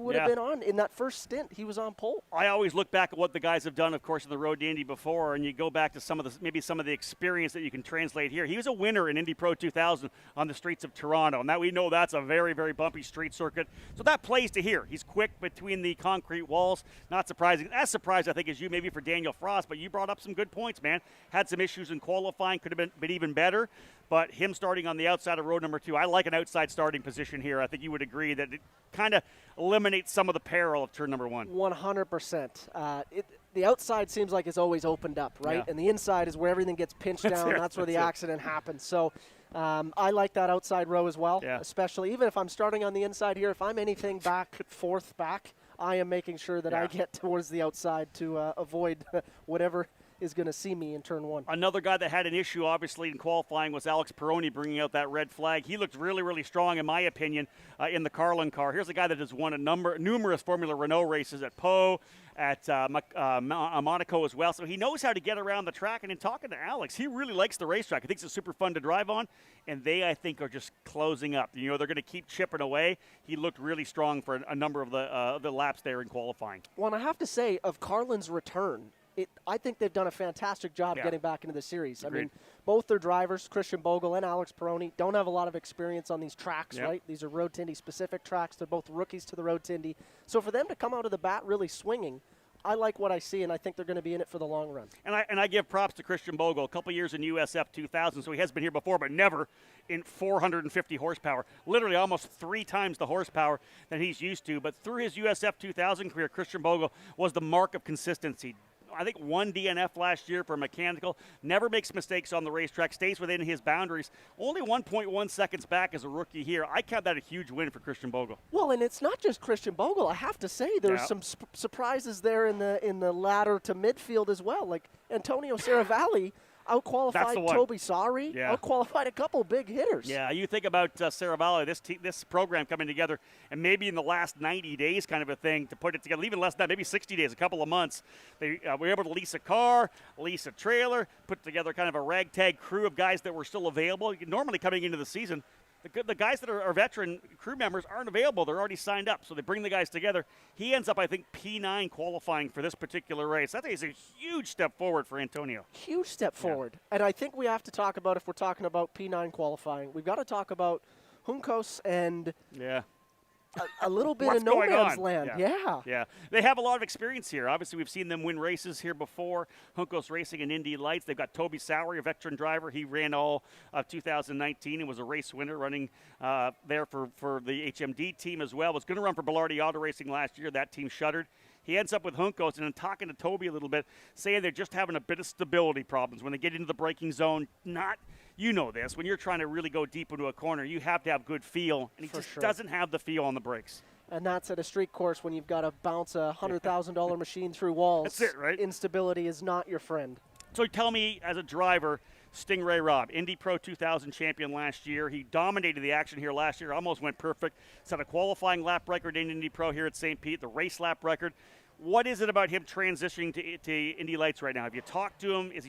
would have been on in that first stint. He was on pole. I always look back at what the guys have done, of course, in the Road to Indy before, and you go back to some of the experience that you can translate here. He was a winner in Indy Pro 2000 on the streets of Toronto, and that we know that's a very, very bumpy street circuit. So that plays to here. He's quick between the concrete walls. Not surprising. As surprised, I think, as you maybe for Daniel Frost, but you brought up some good points, man. Had some issues in qualifying, could have been even better. But him starting on the outside of road number 2, I like an outside starting position here. I think you would agree that it kind of eliminates some of the peril of turn number 1. 100%. The outside seems like it's always opened up, right? Yeah. And the inside is where everything gets pinched down. That's where the accident happens. So I like that outside row as well, especially even if I'm starting on the inside here. If I'm anything back, fourth back, I am making sure that I get towards the outside to avoid whatever is going to see me in turn 1. Another guy that had an issue, obviously, in qualifying was Alex Peroni bringing out that red flag. He looked really, really strong, in my opinion, in the Carlin car. Here's a guy that has won numerous Formula Renault races at Pau, at Monaco as well. So he knows how to get around the track. And in talking to Alex, he really likes the racetrack. He thinks it's super fun to drive on. And they, I think, are just closing up. You know, they're going to keep chipping away. He looked really strong for a number of the laps there in qualifying. Well, and I have to say, of Carlin's return, I think they've done a fantastic job getting back into the series. Agreed. I mean, both their drivers, Christian Bogle and Alex Peroni, don't have a lot of experience on these tracks, right? These are Road to Indy specific tracks. They're both rookies to the Road to Indy. So for them to come out of the bat really swinging, I like what I see, and I think they're going to be in it for the long run. And I give props to Christian Bogle. A couple years in USF 2000, so he has been here before, but never in 450 horsepower. Literally almost 3 times the horsepower that he's used to. But through his USF 2000 career, Christian Bogle was the mark of consistency. I think 1 DNF last year for mechanical, never makes mistakes on the racetrack, stays within his boundaries. Only 1.1 seconds back as a rookie here. I count that a huge win for Christian Bogle. Well, and it's not just Christian Bogle. I have to say there's some surprises there in the ladder to midfield as well. Like Antonio Saravalli outqualified Toby Sari, outqualified a couple big hitters. Yeah, you think about Saravalli, this program coming together, and maybe in the last 90 days kind of a thing to put it together, even less than that, maybe 60 days, a couple of months. They were able to lease a car, lease a trailer, put together kind of a ragtag crew of guys that were still available. Normally coming into the season, the guys that are veteran crew members aren't available. They're already signed up, so they bring the guys together. He ends up, I think, P9 qualifying for this particular race. I think it's a huge step forward for Antonio. Huge step forward. And I think we have to talk about, if we're talking about P9 qualifying, we've got to talk about Juncos and a little bit of no man's land. Yeah. They have a lot of experience here. Obviously, we've seen them win races here before. Juncos racing in Indy Lights. They've got Toby Sowry, a veteran driver. He ran all of 2019 and was a race winner running there for the HMD team as well. Was going to run for Bilardi Auto Racing last year. That team shuttered. He ends up with Juncos, and in talking to Toby a little bit, saying they're just having a bit of stability problems when they get into the braking zone. You know this, when you're trying to really go deep into a corner, you have to have good feel, and he just doesn't have the feel on the brakes. And that's at a street course when you've got to bounce a $100,000 machine through walls. That's it, right? Instability is not your friend. So tell me, as a driver, Stingray Robb, Indy Pro 2000 champion last year. He dominated the action here last year, almost went perfect. Set a qualifying lap record in Indy Pro here at St. Pete, the race lap record. What is it about him transitioning to Indy Lights right now? Have you talked to him? Is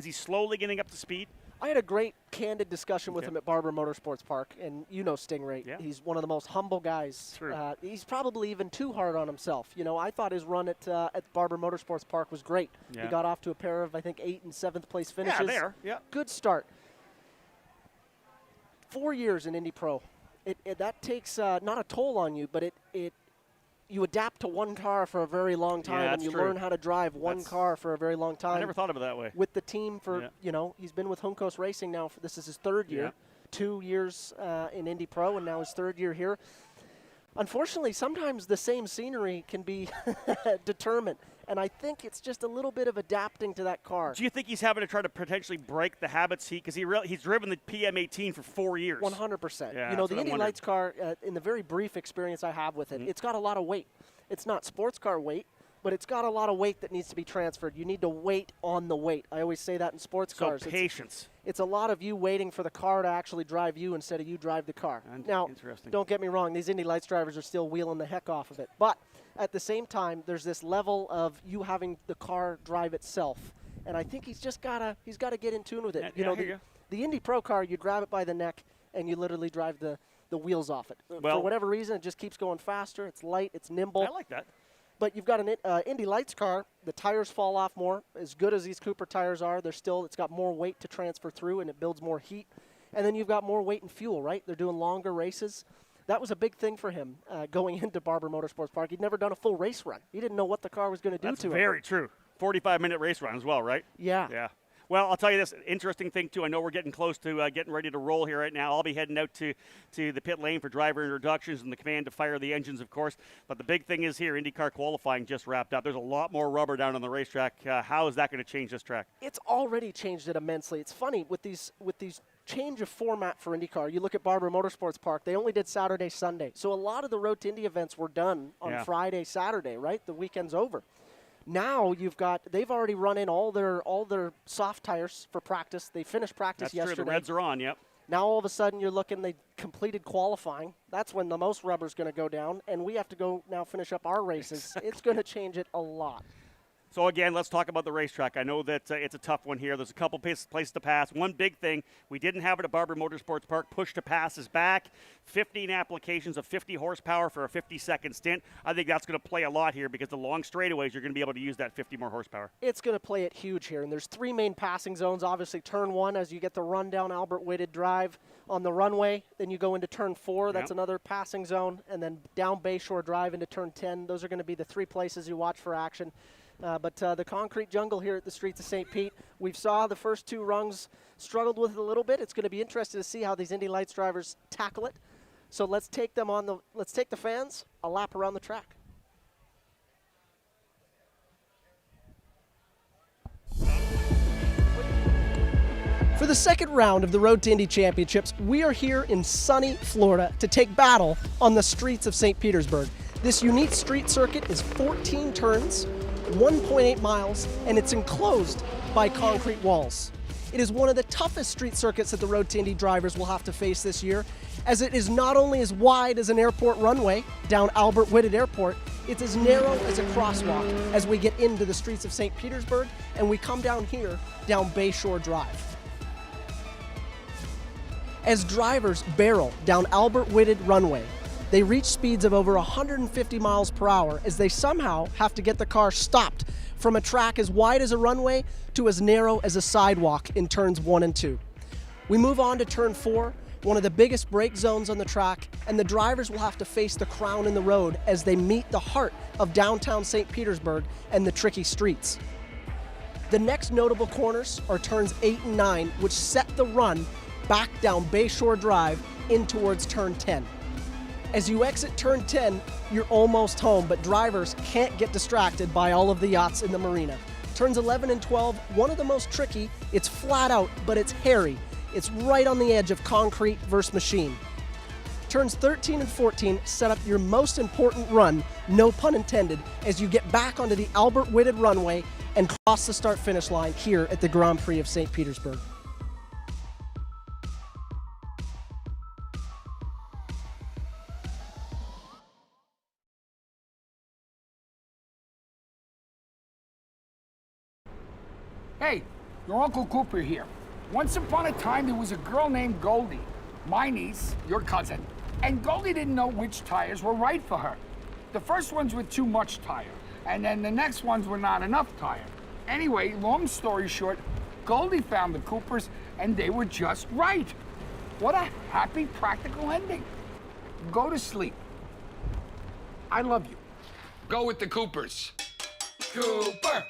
he slowly getting up to speed? I had a great, candid discussion with him at Barber Motorsports Park, and you know Stingray. Yeah. He's one of the most humble guys. He's probably even too hard on himself. You know, I thought his run at Barber Motorsports Park was great. Yeah. He got off to a pair of, I think, 8th and 7th place finishes. Good start. 4 years in Indy Pro. That takes not a toll on you, but you adapt to one car for a very long time, and you learn how to drive one car for a very long time. I never thought of it that way. With the team for, he's been with Juncos Racing now. This is his 3rd year. 2 years in Indy Pro, and now his 3rd year here. Unfortunately, sometimes the same scenery can be determined, and I think it's just a little bit of adapting to that car. Do you think he's having to try to potentially break the habits? Because he's driven the PM18 for 4 years. 100%. Yeah, the Indy Lights car, in the very brief experience I have with it, it's got a lot of weight. It's not sports car weight, but it's got a lot of weight that needs to be transferred. You need to wait on the weight. I always say that in sports cars. So patience. It's a lot of you waiting for the car to actually drive you instead of you drive the car. Now, don't get me wrong, these Indy Lights drivers are still wheeling the heck off of it. But at the same time, there's this level of you having the car drive itself. And I think he's got to get in tune with it. The Indy Pro car, you grab it by the neck and you literally drive the the wheels off it. Well, for whatever reason, it just keeps going faster. It's light. It's nimble. I like that. But you've got an Indy Lights car. The tires fall off more. As good as these Cooper tires are, it's got more weight to transfer through, and it builds more heat. And then you've got more weight and fuel, right? They're doing longer races. That was a big thing for him going into Barber Motorsports Park. He'd never done a full race run. He didn't know what the car was going to do to him. That's very true. 45-minute race run as well, right? Yeah. Yeah. Well, I'll tell you this interesting thing, too. I know we're getting close to getting ready to roll here right now. I'll be heading out to the pit lane for driver introductions and the command to fire the engines, of course. But the big thing is here, IndyCar qualifying just wrapped up. There's a lot more rubber down on the racetrack. How is that going to change this track? It's already changed it immensely. It's funny, with these change of format for IndyCar, you look at Barber Motorsports Park, they only did Saturday, Sunday. So a lot of the Road to Indy events were done on Friday, Saturday, right? The weekend's over. Now they've already run in all their soft tires for practice. They finished practice yesterday. That's true. The reds are on, yep. Now all of a sudden you're looking, they completed qualifying. That's when the most rubber's going to go down, and we have to go now finish up our races. Exactly. It's going to change it a lot. So, again, let's talk about the racetrack. I know that it's a tough one here. There's a couple places to pass. One big thing, we didn't have it at Barber Motorsports Park. Push to pass is back. 15 applications of 50 horsepower for a 50-second stint. I think that's going to play a lot here because the long straightaways, you're going to be able to use that 50 more horsepower. It's going to play it huge here. And there's 3 main passing zones. Obviously, turn 1 as you get the run down Albert Whitted Drive on the runway. Then you go into turn 4. That's another passing zone. And then down Bayshore Drive into turn 10. Those are going to be the 3 places you watch for action. But the concrete jungle here at the streets of St. Pete, we've saw the first 2 rungs struggled with it a little bit. It's going to be interesting to see how these Indy Lights drivers tackle it. So let's take the fans a lap around the track. For the second round of the Road to Indy Championships, we are here in sunny Florida to take battle on the streets of St. Petersburg. This unique street circuit is 14 turns, 1.8 miles, and it's enclosed by concrete walls. It is one of the toughest street circuits that the Road to Indy drivers will have to face this year, as it is not only as wide as an airport runway down Albert Whitted Airport, it's as narrow as a crosswalk as we get into the streets of St. Petersburg and we come down here down Bayshore Drive. As drivers barrel down Albert Whitted runway, they reach speeds of over 150 miles per hour as they somehow have to get the car stopped from a track as wide as a runway to as narrow as a sidewalk in turns 1 and 2. We move on to turn 4, one of the biggest brake zones on the track, and the drivers will have to face the crown in the road as they meet the heart of downtown St. Petersburg and the tricky streets. The next notable corners are turns 8 and 9, which set the run back down Bayshore Drive in towards turn 10. As you exit turn 10, you're almost home, but drivers can't get distracted by all of the yachts in the marina. Turns 11 and 12, one of the most tricky. It's flat out, but it's hairy. It's right on the edge of concrete versus machine. Turns 13 and 14 set up your most important run, no pun intended, as you get back onto the Albert Whitted runway and cross the start-finish line here at the Grand Prix of St. Petersburg. Hey, your Uncle Cooper here. Once upon a time, there was a girl named Goldie, my niece, your cousin, and Goldie didn't know which tires were right for her. The first ones were too much tire, and then the next ones were not enough tire. Anyway, long story short, Goldie found the Coopers, and they were just right. What a happy, practical ending. Go to sleep. I love you. Go with the Coopers. Cooper!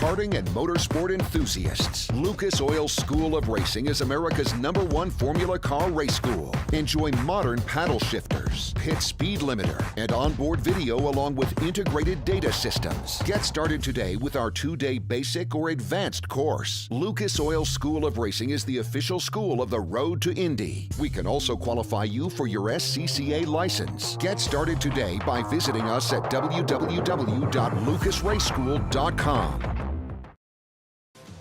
karting and motorsport enthusiasts. Lucas Oil School of Racing is America's #1 Formula Car race school. Enjoy modern paddle shifters, pit speed limiter, and onboard video along with integrated data systems. Get started today with our 2-day basic or advanced course. Lucas Oil School of Racing is the official school of the road to Indy. We can also qualify you for your SCCA license. Get started today by visiting us at www.lucasraceschool.com.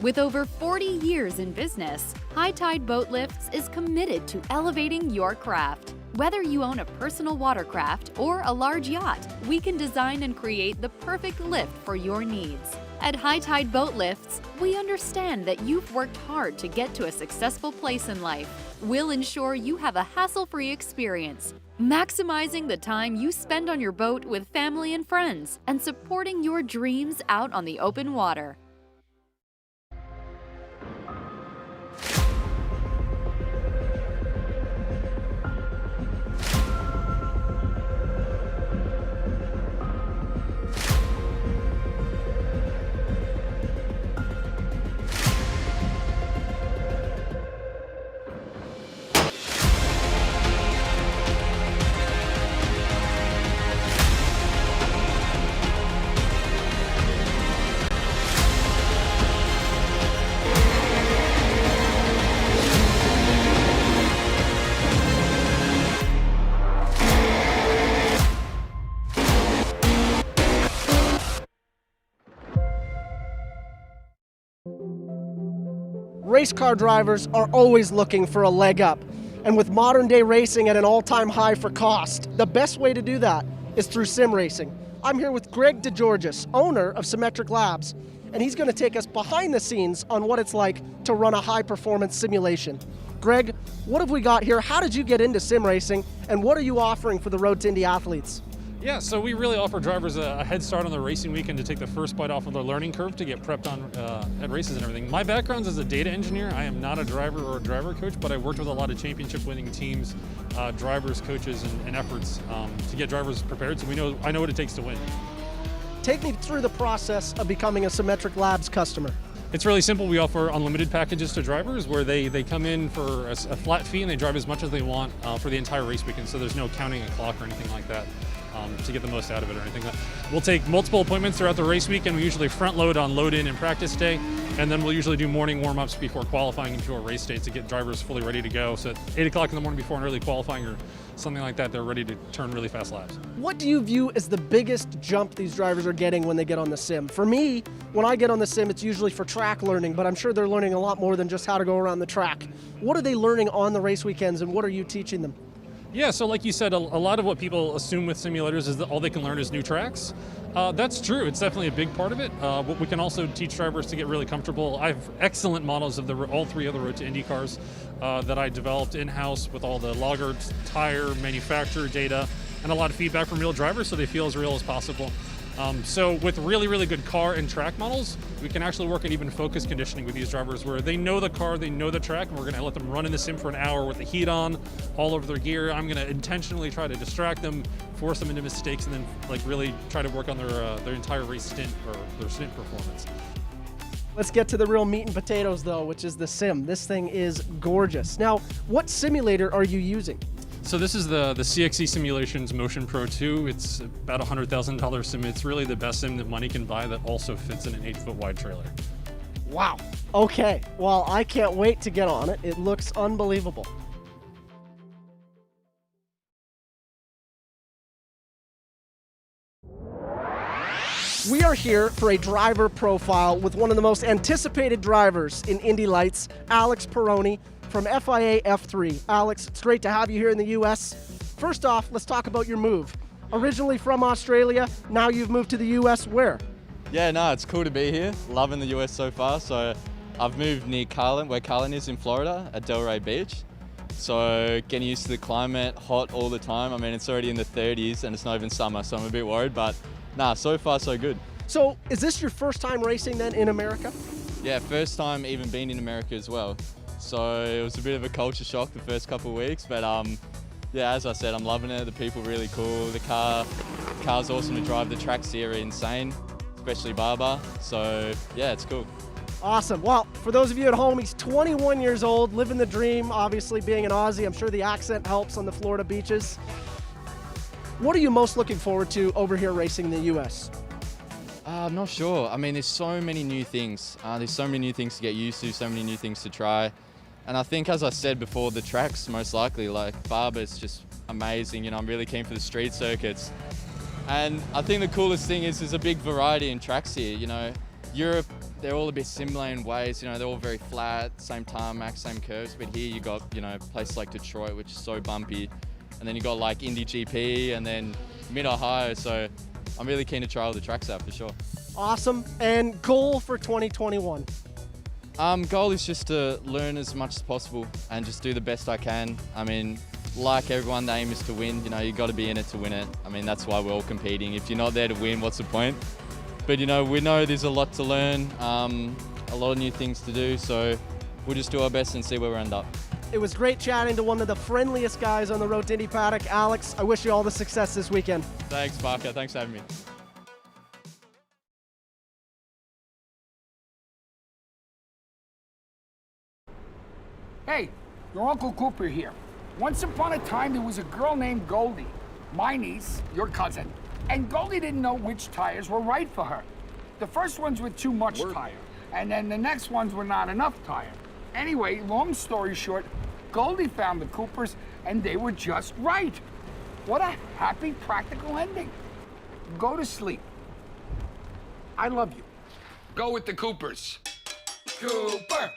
With over 40 years in business, High Tide Boat Lifts is committed to elevating your craft. Whether you own a personal watercraft or a large yacht, we can design and create the perfect lift for your needs. At High Tide Boat Lifts, we understand that you've worked hard to get to a successful place in life. We'll ensure you have a hassle-free experience, maximizing the time you spend on your boat with family and friends, and supporting your dreams out on the open water. Race car drivers are always looking for a leg up. And with modern day racing at an all-time high for cost, the best way to do that is through sim racing. I'm here with Greg DeGeorgis, owner of Symmetric Labs, and he's going to take us behind the scenes on what it's like to run a high-performance simulation. Greg, what have we got here? How did you get into sim racing, and what are you offering for the Road to Indy athletes? Yeah, so we really offer drivers a head start on the racing weekend to take the first bite off of their learning curve to get prepped on at races and everything. My background is as a data engineer. I am not a driver or a driver coach, but I worked with a lot of championship winning teams, drivers, coaches, and efforts to get drivers prepared, so I know what it takes to win. Take me through the process of becoming a Symmetric Labs customer. It's really simple. We offer unlimited packages to drivers where they come in for a flat fee and they drive as much as they want for the entire race weekend, so there's no counting a clock or anything like that. To get the most out of it or anything. We'll take multiple appointments throughout the race week, and we usually front load on load in and practice day, and then we'll usually do morning warm-ups before qualifying into a race day to get drivers fully ready to go. So at 8 o'clock in the morning before an early qualifying or something like that, they're ready to turn really fast laps. What do you view as the biggest jump these drivers are getting when they get on the sim? For me, when I get on the sim, it's usually for track learning, but I'm sure they're learning a lot more than just how to go around the track. What are they learning on the race weekends, and what are you teaching them? Yeah, so like you said, a lot of what people assume with simulators is that all they can learn is new tracks. That's true. It's definitely a big part of it. But we can also teach drivers to get really comfortable. I have excellent models of all three of the Road to Indy cars that I developed in-house with all the logger, tire, manufacturer data, and a lot of feedback from real drivers so they feel as real as possible. So with really, really good car and track models, we can actually work at even focus conditioning with these drivers where they know the car, they know the track, and we're going to let them run in the sim for an hour with the heat on, all over their gear. I'm going to intentionally try to distract them, force them into mistakes, and then really try to work on their entire race stint or their stint performance. Let's get to the real meat and potatoes though, which is the sim. This thing is gorgeous. Now, what simulator are you using? So this is the CXC Simulations Motion Pro 2. It's about a $100,000 sim. It's really the best sim that money can buy that also fits in an 8-foot wide trailer. Wow. Okay, well, I can't wait to get on it. It looks unbelievable. We are here for a driver profile with one of the most anticipated drivers in Indy Lights, Alex Peroni from FIA F3. Alex, it's great to have you here in the US. First off, let's talk about your move. Originally from Australia, now you've moved to the US. Where? Yeah, no, it's cool to be here. Loving the US so far. So I've moved near Carlin, where Carlin is in Florida, at Delray Beach. So getting used to the climate, hot all the time. I mean, it's already in the 30s and it's not even summer, so I'm a bit worried, but nah, so far so good. So is this your first time racing then in America? Yeah, first time even being in America as well. So it was a bit of a culture shock the first couple of weeks, but yeah, as I said, I'm loving it. The people really cool. The car's awesome to drive. The track's here insane. especially Barber. So yeah, it's cool. Awesome. Well, for those of you at home, he's 21 years old, living the dream, obviously being an Aussie. I'm sure the accent helps on the Florida beaches. What are you most looking forward to over here racing in the U.S.? I'm not sure. I mean, there's so many new things. There's so many new things to get used to, so many new things to try. And I think, as I said before, the tracks most likely, like Barber's just amazing. You know, I'm really keen for the street circuits. And I think the coolest thing is there's a big variety in tracks here. You know, Europe, they're all a bit similar in ways. You know, they're all very flat, same tarmac, same curves. But here you got, you know, places like Detroit, which is so bumpy. And then you got like Indy GP and then Mid-Ohio. So I'm really keen to try all the tracks out for sure. Awesome. And goal for 2021? Goal is just to learn as much as possible and just do the best I can. I mean, like everyone, the aim is to win. You know, you got to be in it to win it. I mean, that's why we're all competing. If you're not there to win, what's the point? But, you know, we know there's a lot to learn, a lot of new things to do. So we'll just do our best and see where we end up. It was great chatting to one of the friendliest guys on the road to Indy paddock. Alex, I wish you all the success this weekend. Thanks, Parker. Thanks for having me. Hey, your Uncle Cooper here. Once upon a time, there was a girl named Goldie, my niece, your cousin, and Goldie didn't know which tires were right for her. The first ones were too much tire, and then the next ones were not enough tire. Anyway, long story short, Goldie found the Coopers, and they were just right. What a happy, practical ending. Go to sleep. I love you. Go with the Coopers. Cooper!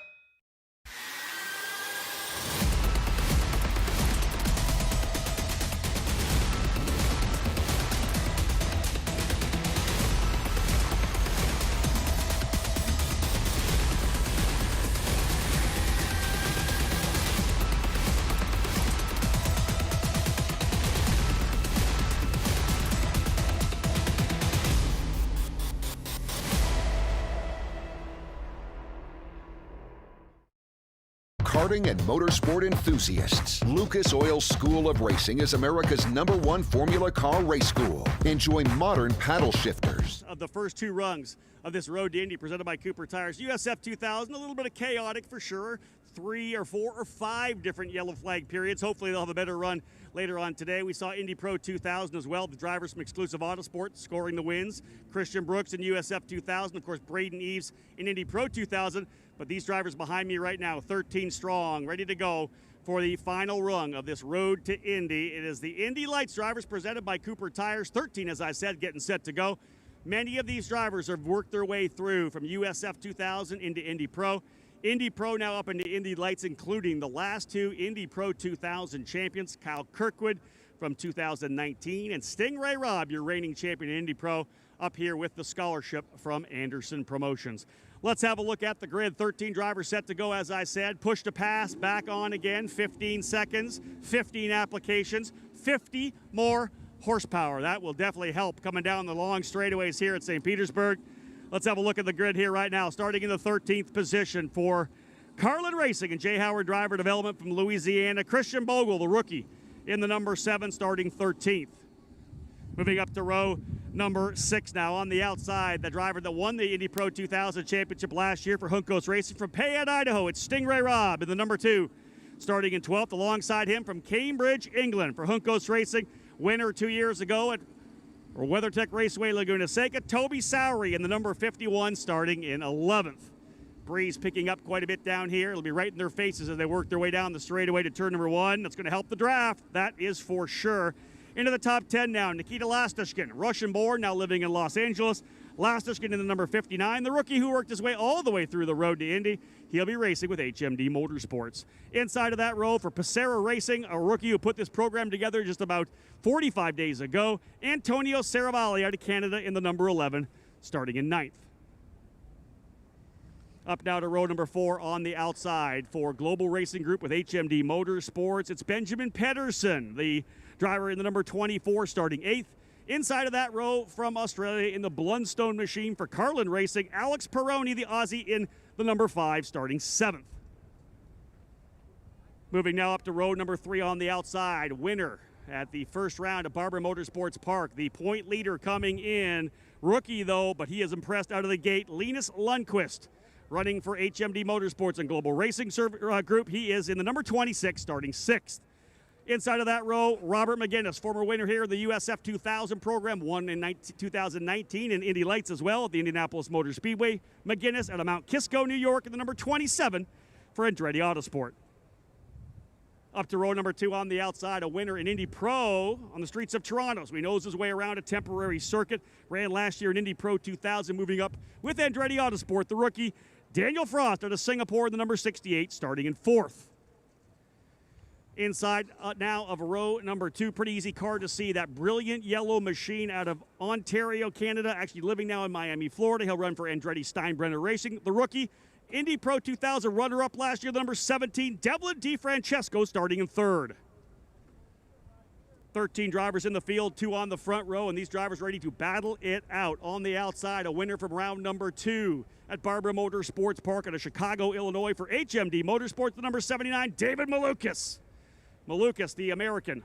Karting and motorsport enthusiasts, Lucas Oil School of Racing is America's #1 Formula Car race school. Enjoy modern paddle shifters. Of the first two rungs of this Road to Indy presented by Cooper Tires. USF 2000, a little bit of chaotic for sure. 3 or 4 or 5 different yellow flag periods. Hopefully they'll have a better run later on today. We saw Indy Pro 2000 as well. The drivers from Exclusive Autosport scoring the wins. Christian Brooks in USF 2000. Of course, Braden Eves in Indy Pro 2000. But these drivers behind me right now, 13 strong, ready to go for the final rung of this Road to Indy. It is the Indy Lights drivers presented by Cooper Tires. 13, as I said, getting set to go. Many of these drivers have worked their way through from USF 2000 into Indy Pro. Indy Pro now up into Indy Lights, including the last 2 Indy Pro 2000 champions, Kyle Kirkwood from 2019, and Stingray Robb, your reigning champion in Indy Pro, up here with the scholarship from Anderson Promotions. Let's have a look at the grid. 13 drivers set to go, as I said. Push to pass, back on again, 15 seconds, 15 applications, 50 more horsepower. That will definitely help coming down the long straightaways here at St. Petersburg. Let's have a look at the grid here right now. Starting in the 13th position for Carlin Racing and Jay Howard Driver Development from Louisiana. Christian Bogle, the rookie, in the number 7, starting 13th. Moving up to row number 6 now on the outside, the driver that won the Indy Pro 2000 championship last year for Juncos Racing from Payette, Idaho. It's Stingray Robb in the number 2, starting in 12th. Alongside him from Cambridge, England for Juncos Racing, winner 2 years ago at WeatherTech Raceway, Laguna, Seca. Toby Sowery in the number 51, starting in 11th. Breeze picking up quite a bit down here. It'll be right in their faces as they work their way down the straightaway to turn number 1. That's going to help the draft. That is for sure. Into the top 10 now, Nikita Lastishkin, Russian-born, now living in Los Angeles. Lastishkin in the number 59, the rookie who worked his way all the way through the Road to Indy. He'll be racing with HMD Motorsports. Inside of that row for Passera Racing, a rookie who put this program together just about 45 days ago, Antonio Saravalli out of Canada in the number 11, starting in 9th. Up now to row number 4 on the outside for Global Racing Group with HMD Motorsports. It's Benjamin Pedersen, the driver in the number 24, starting 8th. Inside of that row from Australia in the Blundstone machine for Carlin Racing, Alex Peroni, the Aussie, in the number 5, starting 7th. Moving now up to row number 3 on the outside. Winner at the first round at Barber Motorsports Park. The point leader coming in, rookie though, but he has impressed out of the gate, Linus Lindqvist, running for HMD Motorsports and Global Racing Group. He is in the number 26, starting 6th. Inside of that row, Robert McGinnis, former winner here in the USF 2000 program, won in 2019 in Indy Lights as well at the Indianapolis Motor Speedway. McGinnis out of Mount Kisco, New York, in the number 27 for Andretti Autosport. Up to row number 2 on the outside, a winner in Indy Pro on the streets of Toronto. So he knows his way around a temporary circuit. Ran last year in Indy Pro 2000, moving up with Andretti Autosport, the rookie Daniel Frost out of Singapore in the number 68, starting in 4th. Inside now of row number 2, pretty easy car to see. That brilliant yellow machine out of Ontario, Canada, actually living now in Miami, Florida. He'll run for Andretti Steinbrenner Racing. The rookie, Indy Pro 2000 runner-up last year, the number 17, Devlin DeFrancesco, starting in 3rd. 13 drivers in the field, 2 on the front row, and these drivers ready to battle it out. On the outside, a winner from round number 2 at Barber Motorsports Park out of Chicago, Illinois for HMD Motorsports, the number 79, David Maluckas. Maluckas, the American,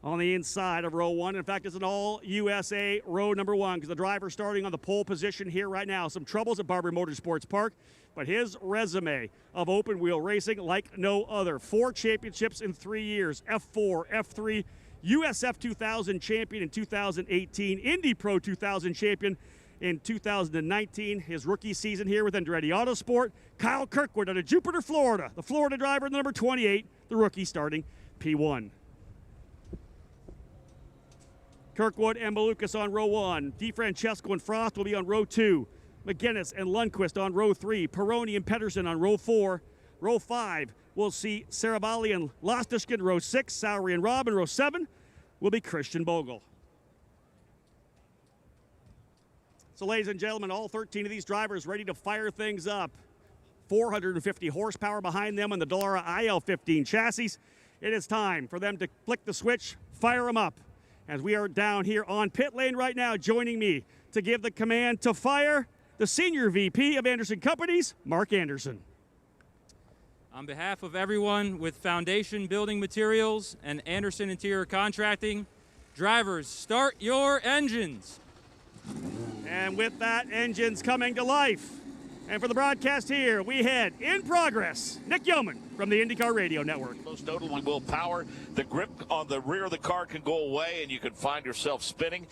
on the inside of row 1. In fact, it's an all-USA row number 1 because the driver starting on the pole position here right now. Some troubles at Barber Motorsports Park, but his resume of open-wheel racing like no other. 4 championships in 3 years, F4, F3, USF 2000 champion in 2018, Indy Pro 2000 champion in 2019. His rookie season here with Andretti Autosport. Kyle Kirkwood out of Jupiter, Florida. The Florida driver, the number 28, the rookie starting P1. Kirkwood and Maluckas on row 1. DeFrancesco and Frost will be on row 2. McGinnis and Lundqvist on row 3. Peroni and Pedersen on row 4. Row 5, we'll see Saravalli and Lostishkin. Row 6, Sowery and Robb. And row 7 will be Christian Bogle. So, ladies and gentlemen, all 13 of these drivers ready to fire things up. 450 horsepower behind them on the Dallara IL-15 chassis. It is time for them to flick the switch, fire them up. As we are down here on pit lane right now, joining me to give the command to fire, the Senior VP of Anderson Companies, Mark Anderson. On behalf of everyone with Foundation Building Materials and Anderson Interior Contracting, drivers, start your engines. And with that, engines coming to life. And for the broadcast here, we head in progress. Nick Yeoman from the IndyCar Radio Network. Most notably will power. The grip on the rear of the car can go away and you can find yourself spinning.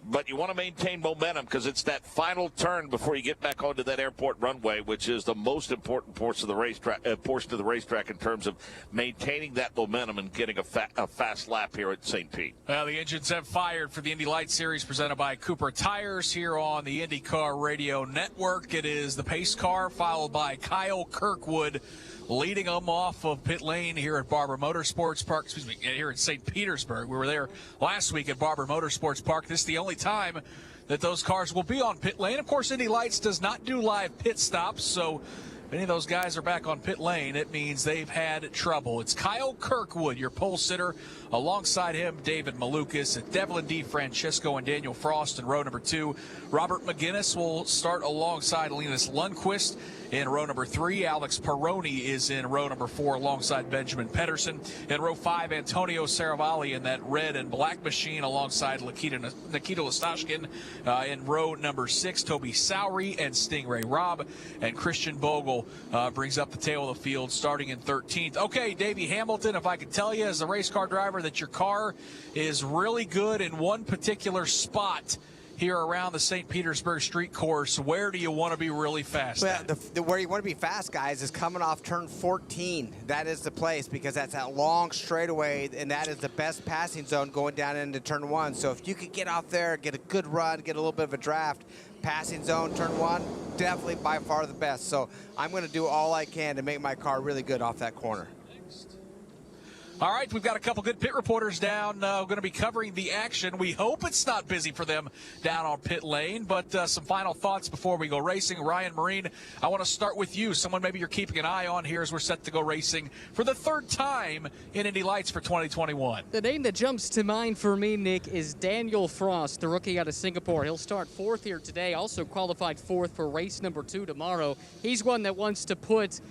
But you want to maintain momentum because it's that final turn before you get back onto that airport runway, which is the most important portion of the racetrack in terms of maintaining that momentum and getting a fast lap here at St. Pete. Well, the engines have fired for the Indy Lights Series presented by Cooper Tires here on the IndyCar Radio Network. It is the pace car followed by Kyle Kirkwood leading them off of pit lane here at Barber Motorsports Park, here at St. Petersburg. We were there last week at Barber Motorsports Park. This is the only time that those cars will be on pit lane. Of course, Indy Lights does not do live pit stops, so if any of those guys are back on pit lane, it means they've had trouble. It's Kyle Kirkwood, your pole sitter. Alongside him, David Maluckas, Devlin DeFrancesco and Daniel Frost in row number 2. Robert McGinnis will start alongside Linus Lindqvist in row number 3. Alex Peroni is in row number 4 alongside Benjamin Pedersen. In row 5, Antonio Saravalli in that red and black machine alongside Nikita Lostashkin. In row number 6, Toby Sowery and Stingray Robb. And Christian Bogle brings up the tail of the field starting in 13th. Okay, Davey Hamilton, if I could tell you as a race car driver that your car is really good in one particular spot here around the St. Petersburg street course, where do you want to be really fast? Well, where you want to be fast, guys, is coming off turn 14. That is the place because that's that long straightaway, and that is the best passing zone going down into turn 1. So if you could get out there, get a good run, get a little bit of a draft, passing zone, turn 1, definitely by far the best. So I'm going to do all I can to make my car really good off that corner. All right, we've got a couple good pit reporters down. We're going to be covering the action. We hope it's not busy for them down on pit lane, but some final thoughts before we go racing. Ryan Marine, I want to start with you. Someone maybe you're keeping an eye on here as we're set to go racing for the 3rd time in Indy Lights for 2021. The name that jumps to mind for me, Nick, is Daniel Frost, the rookie out of Singapore. He'll start 4th here today, also qualified 4th for race number 2 tomorrow. He's one that wants to put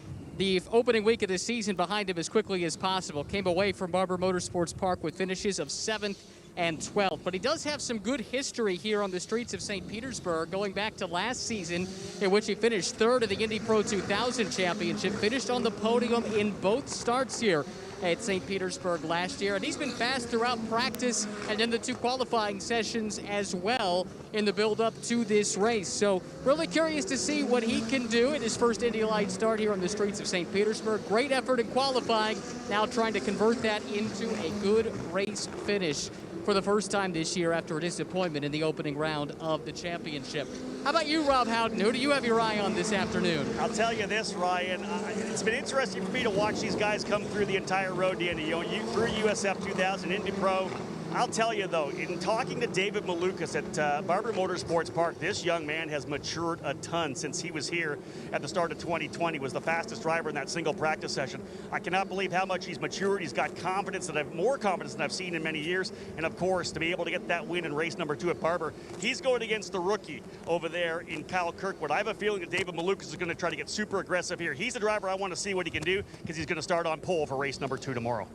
the opening week of the season behind him as quickly as possible. Came away from Barber Motorsports Park with finishes of 7th and 12th. But he does have some good history here on the streets of St. Petersburg, going back to last season, in which he finished 3rd in the Indy Pro 2000 Championship, finished on the podium in both starts here at St. Petersburg last year. And he's been fast throughout practice and in the 2 qualifying sessions as well in the build-up to this race. So really curious to see what he can do in his first Indy Lights start here on the streets of St. Petersburg. Great effort in qualifying, now trying to convert that into a good race finish for the first time this year after a disappointment in the opening round of the championship. How about you, Rob Howden? Who do you have your eye on this afternoon? I'll tell you this, Ryan. It's been interesting for me to watch these guys come through the entire road, Danny. Through USF 2000, Indy Pro. I'll tell you, though, in talking to David Maluckas at Barber Motorsports Park, this young man has matured a ton since he was here at the start of 2020. Was the fastest driver in that single practice session. I cannot believe how much he's matured. He's got confidence more confidence than I've seen in many years. And, of course, to be able to get that win in race number 2 at Barber, he's going against the rookie over there in Kyle Kirkwood. I have a feeling that David Maluckas is going to try to get super aggressive here. He's the driver I want to see what he can do because he's going to start on pole for race number 2 tomorrow.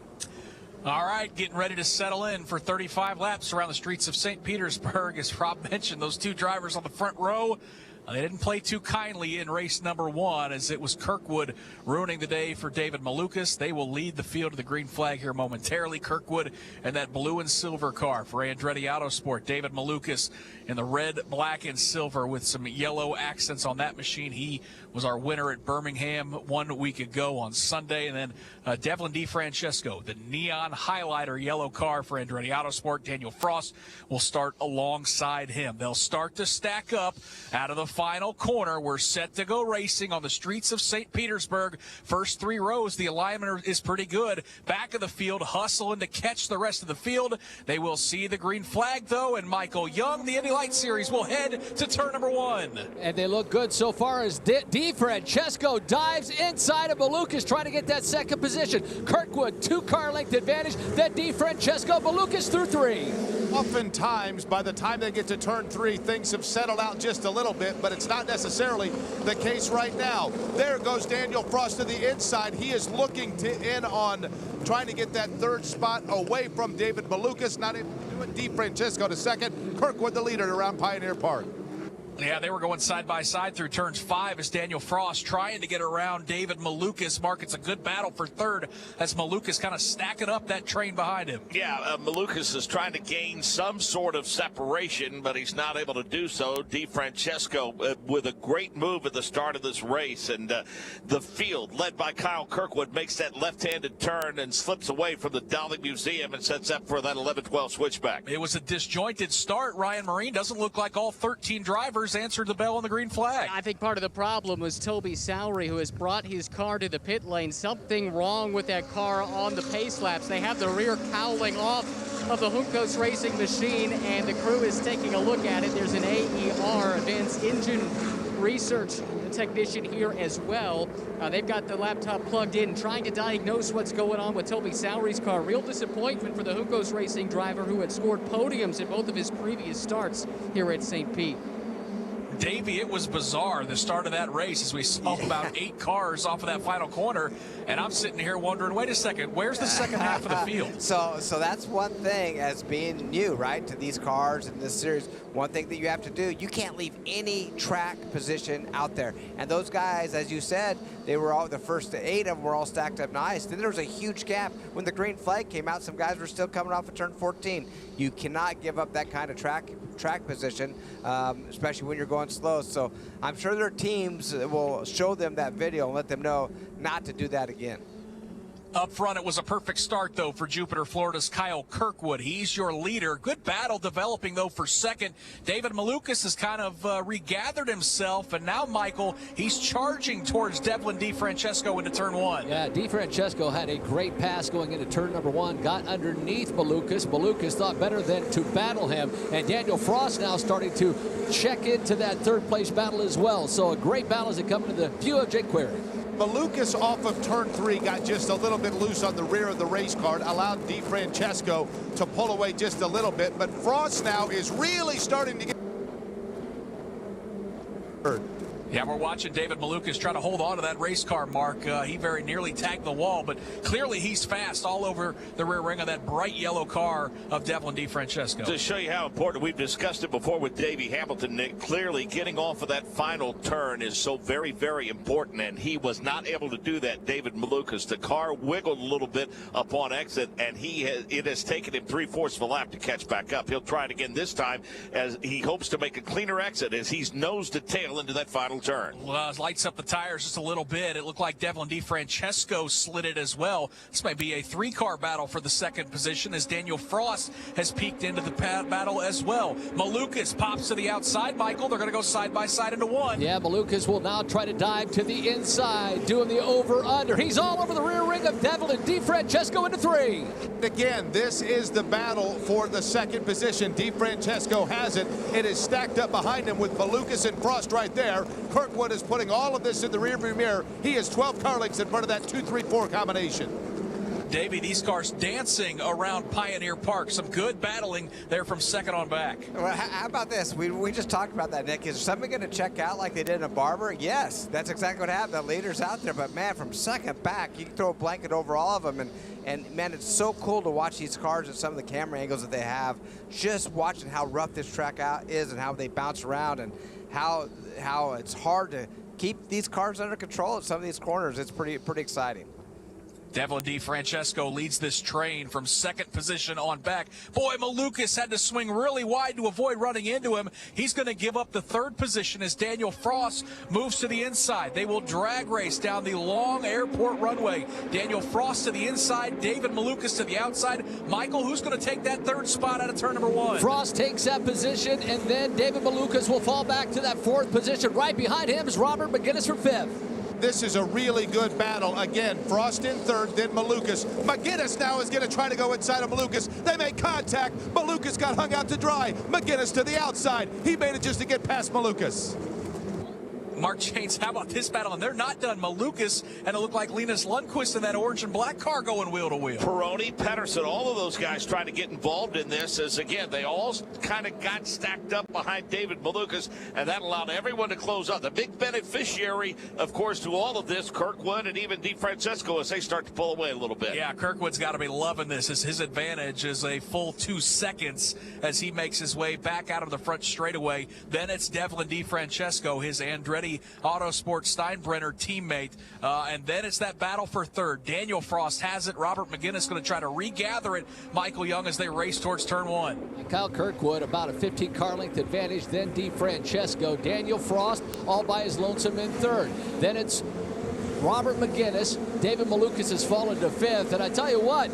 All right, getting ready to settle in for 35 laps around the streets of St. Petersburg. As Rob mentioned, those 2 drivers on the front row, they didn't play too kindly in race number 1, as it was Kirkwood ruining the day for David Maluckas. They will lead the field to the green flag here momentarily. Kirkwood and that blue and silver car for Andretti Autosport. David Maluckas in the red, black, and silver with some yellow accents on that machine. He was our winner at Birmingham 1 week ago on Sunday. And then Devlin DeFrancesco, the neon highlighter yellow car for Andretti Autosport. Daniel Frost will start alongside him. They'll start to stack up out of the final corner. We're set to go racing on the streets of St. Petersburg. First 3 rows, the alignment is pretty good. Back of the field, hustling to catch the rest of the field. They will see the green flag, though, and Michael Young, the Indy Lights Series, will head to turn number 1. And they look good so far as DeFrancesco dives inside of Maluckas, trying to get that second position. Kirkwood, 2 car length advantage. Then DeFrancesco, Maluckas through 3. Oftentimes, by the time they get to turn 3, things have settled out just a little bit, but it's not necessarily the case right now. There goes Daniel Frost to the inside. He is looking to in on trying to get that 3rd spot away from David Maluckas. Not able to do it. DeFrancesco to 2nd. Kirkwood the leader around Pioneer Park. Yeah, they were going side by side through turns 5 as Daniel Frost trying to get around David Maluckas. Mark, it's a good battle for 3rd as Maluckas kind of stacking up that train behind him. Yeah, Maluckas is trying to gain some sort of separation, but he's not able to do so. DeFrancesco with a great move at the start of this race, and the field led by Kyle Kirkwood makes that left-handed turn and slips away from the Dowling Museum and sets up for that 11-12 switchback. It was a disjointed start. Ryan Marine doesn't look like all 13 drivers answered the bell on the green flag. I think part of the problem was Toby Sowery, who has brought his car to the pit lane. Something wrong with that car on the pace laps. They have the rear cowling off of the Juncos racing machine, and the crew is taking a look at it. There's an AER, Advanced Engine Research technician here as well. They've got the laptop plugged in, trying to diagnose what's going on with Toby Sowery's car. Real disappointment for the Juncos racing driver, who had scored podiums in both of his previous starts here at St. Pete. Davey, it was bizarre, the start of that race, as we saw about 8 cars off of that final corner, and I'm sitting here wondering, wait a second, where's the second half of the field? So that's one thing as being new, right, to these cars in this series. One thing that you have to do, you can't leave any track position out there. And those guys, as you said, they were all, the first 8 of them were all stacked up nice. Then there was a huge gap. When the green flag came out, some guys were still coming off of turn 14. You cannot give up that kind of track position, especially when you're going slow. So I'm sure their teams will show them that video and let them know not to do that again. Up front, it was a perfect start, though, for Jupiter, Florida's Kyle Kirkwood. He's your leader. Good battle developing, though, for second. David Maluckas has kind of regathered himself, and now, Michael, he's charging towards Devlin DeFrancesco into turn 1. Yeah, DeFrancesco had a great pass going into turn number 1, got underneath Maluckas. Maluckas thought better than to battle him, and Daniel Frost now starting to check into that 3rd place battle as well. So a great battle as it comes to the view of Jake Query. Maluckas off of turn 3 got just a little bit loose on the rear of the race car, allowed DeFrancesco to pull away just a little bit, but Frost now is really starting to get Yeah, we're watching David Maluckas try to hold on to that race car, Mark. He very nearly tagged the wall, but clearly he's fast all over the rear ring of that bright yellow car of Devlin DeFrancesco. To show you how important, we've discussed it before with Davey Hamilton, Nick. Clearly, getting off of that final turn is so very, very important, and he was not able to do that, David Maluckas. The car wiggled a little bit upon exit, and it has taken him 3/4 of a lap to catch back up. He'll try it again this time as he hopes to make a cleaner exit as he's nose to tail into that final turn. Well, lights up the tires just a little bit. It looked like Devlin DeFrancesco slid it as well. This might be a 3-car battle for the second position as Daniel Frost has peeked into the battle as well. Maluckas pops to the outside, Michael. They're going to go side by side into one. Yeah, Maluckas will now try to dive to the inside, doing the over-under. He's all over the rear ring of Devlin DeFrancesco into 3. Again, this is the battle for the second position. DeFrancesco has it. It is stacked up behind him with Maluckas and Frost right there. Kirkwood is putting all of this in the rearview mirror. He is 12 car lengths in front of that 2-3-4 combination. Davey, these cars dancing around Pioneer Park. Some good battling there from second on back. Well, how about this? We just talked about that, Nick. Is somebody going to check out like they did in a Barber? Yes, that's exactly what happened. The leader's out there, but man, from second back, you can throw a blanket over all of them. And man, it's so cool to watch these cars and some of the camera angles that they have. Just watching how rough this track out is and how they bounce around and how it's hard to keep these cars under control at some of these corners. It's pretty exciting. Devlin DeFrancesco leads this train from second position on back. Boy, Maluckas had to swing really wide to avoid running into him. He's going to give up the third position as Daniel Frost moves to the inside. They will drag race down the long airport runway. Daniel Frost to the inside, David Maluckas to the outside. Michael, who's going to take that third spot out of turn number 1? Frost takes that position, and then David Maluckas will fall back to that 4th position. Right behind him is Robert McGinnis for 5th. This is a really good battle. Again, Frost in 3rd, then Maluckas. McGinnis now is going to try to go inside of Maluckas. They make contact. Maluckas got hung out to dry. McGinnis to the outside. He made it just to get past Maluckas. Mark James, how about this battle? And they're not done. Maluckas, and it looked like Linus Lindqvist in that orange and black car going wheel to wheel. Peroni, Pedersen, all of those guys trying to get involved in this as, again, they all kind of got stacked up behind David Maluckas, and that allowed everyone to close up. The big beneficiary, of course, to all of this, Kirkwood and even DeFrancesco, as they start to pull away a little bit. Yeah, Kirkwood's got to be loving this as his advantage is a full 2 seconds as he makes his way back out of the front straightaway. Then it's Devlin DeFrancesco, his Andretti Autosport Steinbrenner teammate, and then it's that battle for 3rd. Daniel Frost has it. Robert McGinnis going to try to regather it. Michael Young as they race towards turn 1. Kyle Kirkwood about a 15 car length advantage, then DeFrancesco. Daniel Frost all by his lonesome in 3rd. Then it's Robert McGinnis. David Maluckas has fallen to 5th, and I tell you what,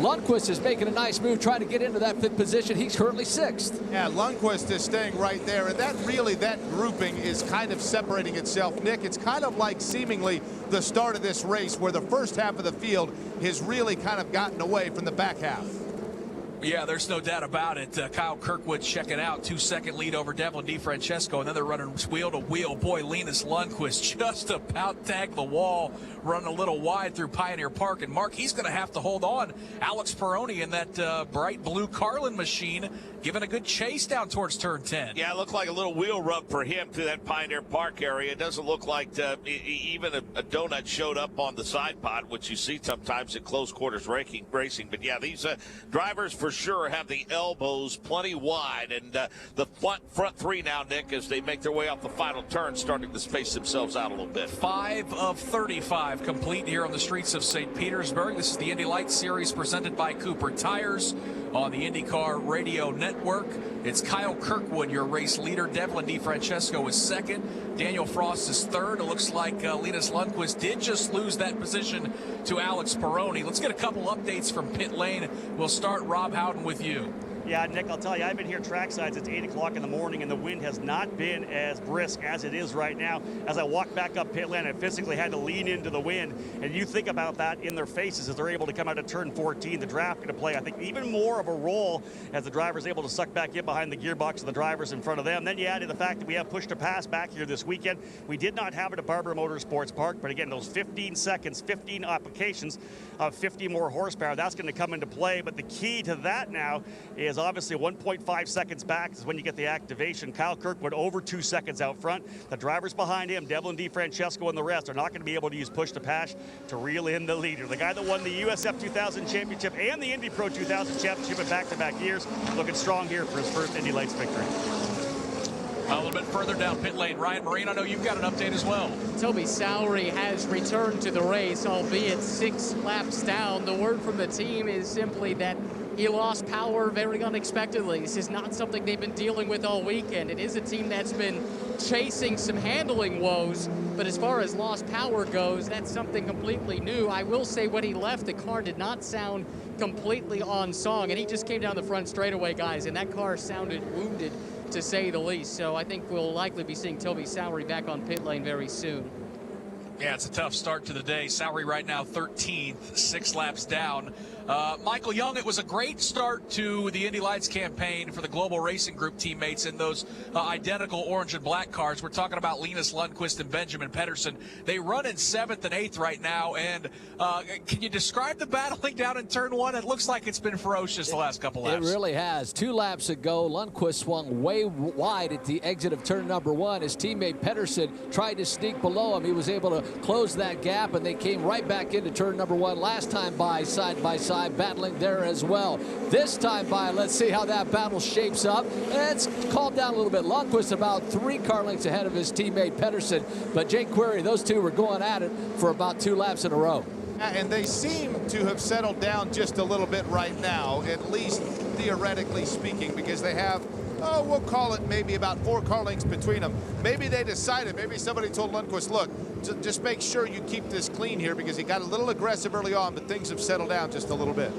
Lundqvist is making a nice move trying to get into that 5th position. He's currently 6th. Yeah, Lundqvist is staying right there, and that grouping is kind of separating itself. Nick, it's kind of like seemingly the start of this race where the first half of the field has really kind of gotten away from the back half. Yeah, there's no doubt about it. Kyle Kirkwood checking out, 2-second lead over Devlin DeFrancesco, and then they're running wheel to wheel. Boy, Linus Lundqvist just about tagged the wall, running a little wide through Pioneer Park. And Mark, he's going to have to hold on. Alex Peroni in that bright blue Carlin machine, giving a good chase down towards turn 10. Yeah, it looked like a little wheel rub for him through that Pioneer Park area. It doesn't look like even a donut showed up on the side pod, which you see sometimes at close quarters racing. But yeah, these drivers for sure have the elbows plenty wide, and the front 3 now, Nick, as they make their way off the final turn, starting to space themselves out a little bit. 5 of 35 complete here on the streets of St. Petersburg. This is the Indy Lights Series presented by Cooper Tires on the IndyCar Radio Network. It's Kyle Kirkwood, your race leader. Devlin DeFrancesco is 2nd. Daniel Frost is 3rd. It looks like Linus Lundqvist did just lose that position to Alex Peroni. Let's get a couple updates from pit lane. We'll start, Rob Howden, with you. Yeah, Nick, I'll tell you, I've been here trackside since 8 o'clock in the morning, and the wind has not been as brisk as it is right now. As I walk back up pit lane, I physically had to lean into the wind, and you think about that in their faces as they're able to come out of turn 14. The draft going to play, I think, even more of a role as the driver's able to suck back in behind the gearbox of the drivers in front of them. Then you add in the fact that we have push to pass back here this weekend. We did not have it at Barber Motorsports Park, but again, those 15 seconds, 15 applications of 50 more horsepower, that's going to come into play. But the key to that now is is obviously 1.5 seconds back is when you get the activation. Kyle Kirkwood over 2 seconds out front. The drivers behind him, Devlin DeFrancesco and the rest, are not going to be able to use push to pass to reel in the leader. The guy that won the USF 2000 championship and the Indy Pro 2000 championship in back-to-back years, looking strong here for his first Indy Lights victory. A little bit further down pit lane, Ryan Marine, I know you've got an update as well. Toby Sowery has returned to the race, albeit 6 laps down. The word from the team is simply that he lost power very unexpectedly. This is not something they've been dealing with all weekend. It is a team that's been chasing some handling woes, but as far as lost power goes, that's something completely new. I will say when he left, the car did not sound completely on song, and he just came down the front straightaway, guys, and that car sounded wounded, to say the least. So I think we'll likely be seeing Toby Sowery back on pit lane very soon. Yeah, it's a tough start to the day. Sowery right now 13th, 6 laps down. Michael Young, it was a great start to the Indy Lights campaign for the Global Racing Group teammates in those identical orange and black cars. We're talking about Linus Lindqvist and Benjamin Pedersen. They run in 7th and 8th right now. And can you describe the battling down in turn 1? It looks like it's been ferocious the last couple laps. It really has. 2 laps ago, Lundqvist swung way wide at the exit of turn number 1. His teammate Pedersen tried to sneak below him. He was able to close that gap, and they came right back into turn number 1 last time by side, battling there as well. This time by, let's see how that battle shapes up. It's calmed down a little bit. Lundqvist about 3 car lengths ahead of his teammate Pedersen, but Jake Query, those two were going at it for about 2 laps in a row. And they seem to have settled down just a little bit right now, at least theoretically speaking, because they have, we'll call it maybe about 4 car lengths between them. Maybe they decided, maybe somebody told Lundqvist, look, just make sure you keep this clean here, because he got a little aggressive early on, but things have settled down just a little bit.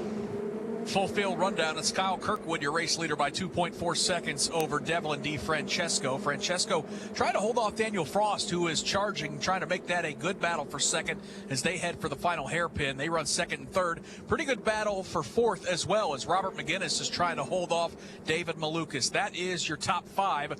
Full field rundown. It's Kyle Kirkwood, your race leader, by 2.4 seconds over Devlin DeFrancesco. Francesco trying to hold off Daniel Frost, who is charging, trying to make that a good battle for second as they head for the final hairpin. They run second and third. Pretty good battle for fourth as well, as Robert McGinnis is trying to hold off David Maluckas. That is your top 5.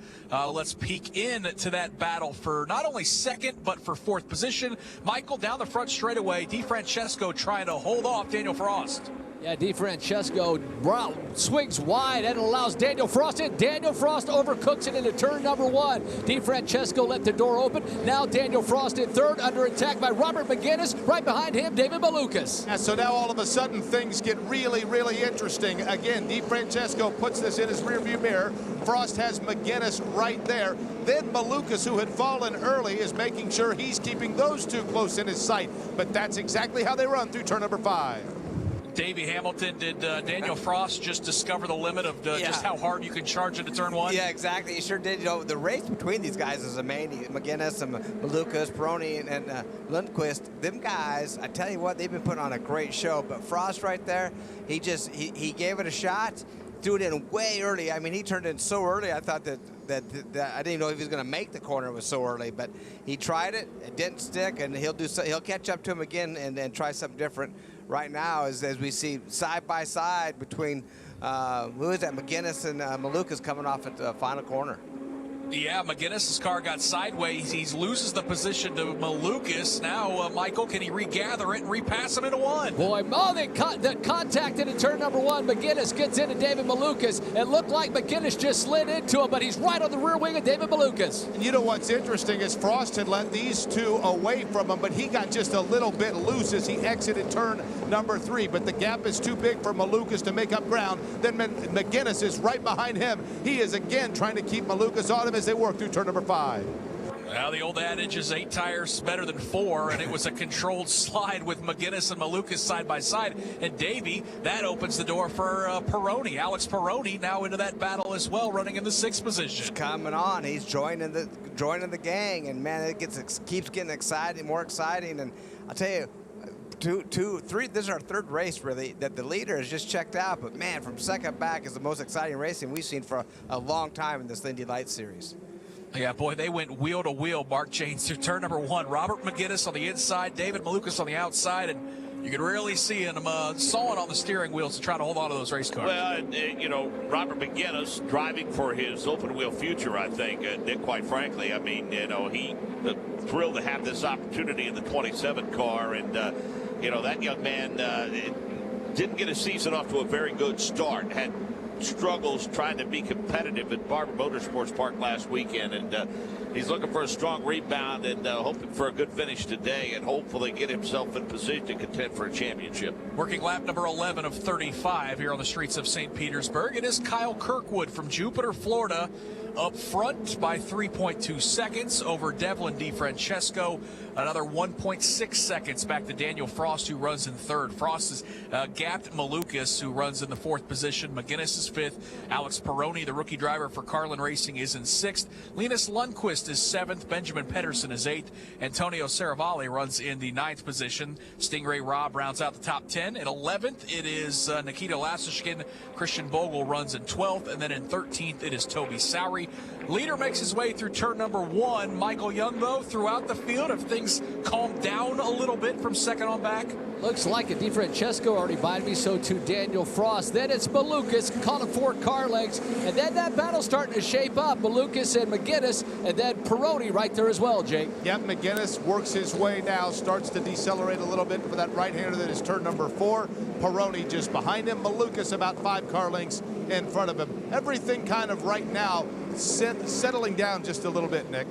Let's peek into that battle for not only second, but for fourth position. Michael down the front straightaway. DeFrancesco trying to hold off Daniel Frost. Yeah, DeFrancesco swings wide and allows Daniel Frost in. Daniel Frost overcooks it into turn number 1. DeFrancesco let the door open. Now Daniel Frost in third, under attack by Robert McGinnis. Right behind him, David Maluckas. Yeah, so now all of a sudden things get really, really interesting. Again, DeFrancesco puts this in his rearview mirror. Frost has McGinnis right there. Then Maluckas, who had fallen early, is making sure he's keeping those 2 close in his sight. But that's exactly how they run through turn number 5. Davey Hamilton, did Daniel Frost just discover the limit of just how hard you can charge into turn 1? Yeah, exactly. He sure did. You know, the race between these guys is amazing. McGinnis and Maluckas, Peroni, and Lundqvist. Them guys, I tell you what, they've been putting on a great show. But Frost right there, he gave it a shot, threw it in way early. I mean, he turned in so early, I thought that I didn't know if he was going to make the corner. It was so early, but he tried it. It didn't stick, and he'll catch up to him again and try something different. Right now, as we see side by side between who is that, McGinnis and Maluckas coming off at the final corner. Yeah, McGinnis' car got sideways. He loses the position to Maluckas. Now, Michael, can he regather it and repass him into 1? Boy, they contacted in turn number 1. McGinnis gets into David Maluckas. It looked like McGinnis just slid into him, but he's right on the rear wing of David Maluckas. And you know what's interesting is Frost had let these 2 away from him, but he got just a little bit loose as he exited turn number 3. But the gap is too big for Maluckas to make up ground. Then McGinnis is right behind him. He is again trying to keep Maluckas on him as they work through turn number 5. Well, the old adage is 8 tires better than 4, and it was a controlled slide with McGinnis and Maluckas side by side. And Davey, that opens the door for Peroni. Alex Peroni now into that battle as well, running in the 6th position. He's coming on. He's joining the gang, and man, it keeps getting exciting, more exciting. And I'll tell you, 2, 3. This is our 3rd race really that the leader has just checked out. But man, from second back is the most exciting racing we've seen for a long time in this Indy Lights series. Yeah, boy, they went wheel to wheel, Mark Janes, through turn number 1. Robert McGinnis on the inside, David Maluckas on the outside, and you could really see him sawing on the steering wheels to try to hold on to those race cars. Well, you know, Robert McGinnis driving for his open wheel future, I think, Nick, quite frankly. I mean, you know, he thrilled to have this opportunity in the 27 car, and, you know, that young man didn't get his season off to a very good start. Had struggles trying to be competitive at Barber Motorsports Park last weekend, and he's looking for a strong rebound and hoping for a good finish today, and hopefully get himself in position to contend for a championship. Working lap number 11 of 35 here on the streets of St. Petersburg. It is Kyle Kirkwood from Jupiter, Florida, up front by 3.2 seconds over Devlin DeFrancesco. Another 1.6 seconds back to Daniel Frost, who runs in third. Frost is gapped Maluckas, who runs in the fourth position. McGuinness is fifth. Alex Peroni, the rookie driver for Carlin Racing, is in sixth. Linus Lindqvist is seventh. Benjamin Pedersen is eighth. Antonio Serravalle runs in the ninth position. Stingray Robb rounds out the top 10. At 11th, it is Nikita Lasishkin. Christian Bogle runs in 12th. And then in 13th, it is Toby Sowery. Leader makes his way through turn number 1. Michael Young, though, throughout the field, have things calmed down a little bit from second on back? Looks like it. DeFrancesco already behind me, so too Daniel Frost. Then it's Maluckas calling 4 car lengths. And then that battle's starting to shape up. Maluckas and McGuinness, and then Peroni right there as well, Jake. Yep, McGuinness works his way now, starts to decelerate a little bit for that right-hander that is turn number 4. Peroni just behind him. Maluckas about 5 car lengths in front of him. Everything kind of right now settling down just a little bit, Nick.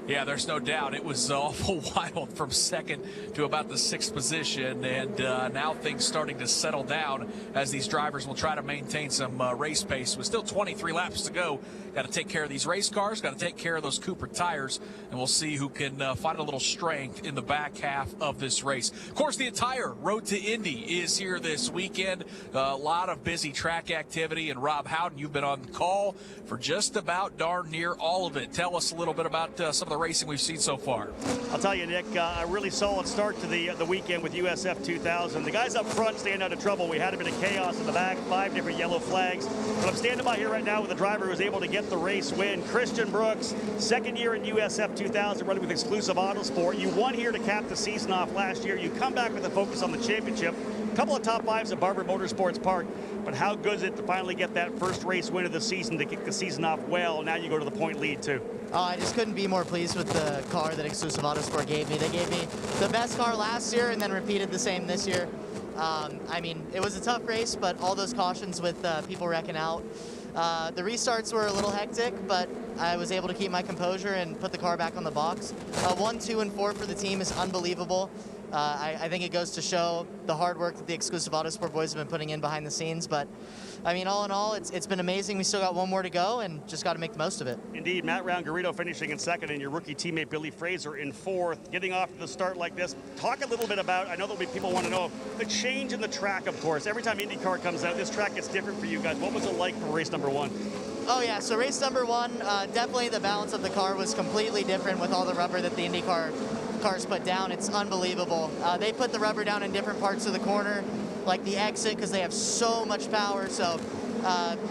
Yeah, there's no doubt. It was awful wild from second to about the 6th position, and now things starting to settle down as these drivers will try to maintain some race pace. With still 23 laps to go, got to take care of these race cars, got to take care of those Cooper tires, and we'll see who can find a little strength in the back half of this race. Of course, the entire Road to Indy is here this weekend. A lot of busy track activity, and Rob Howden, you've been on call for just about darn near all of it. Tell us a little bit about some of the racing we've seen so far. I'll tell you, Nick, a really solid start to the weekend with USF 2000. The guys up front staying out of trouble. We had a bit of chaos in the back, 5 different yellow flags. But I'm standing by here right now with a driver who was able to get the race win. Christian Brooks, second year in USF 2000, running with Exclusive Autosport. You won here to cap the season off last year. You come back with a focus on the championship. A couple of top 5s at Barber Motorsports Park. But how good is it to finally get that first race win of the season to kick the season off well? Now you go to the point lead, too. I just couldn't be more pleased with the car that Exclusive Autosport gave me. They gave me the best car last year and then repeated the same this year. I mean, it was a tough race, but all those cautions with people wrecking out. The restarts were a little hectic, but I was able to keep my composure and put the car back on the box. 1, 2, and 4 for the team is unbelievable. I think it goes to show the hard work that the Exclusive Autosport boys have been putting in behind the scenes. But, I mean, all in all, it's been amazing. We still got one more to go and just got to make the most of it. Indeed, Matt Round-Garrido finishing in second and your rookie teammate Billy Fraser in fourth. Getting off to the start like this, talk a little bit about, I know there'll be people want to know, the change in the track, of course. Every time IndyCar comes out, this track gets different for you guys. What was it like for race number 1? Oh, yeah, so race number 1, definitely the balance of the car was completely different with all the rubber that the IndyCar cars put down. It's unbelievable. They put the rubber down in different parts of the corner, like the exit, because they have so much power. So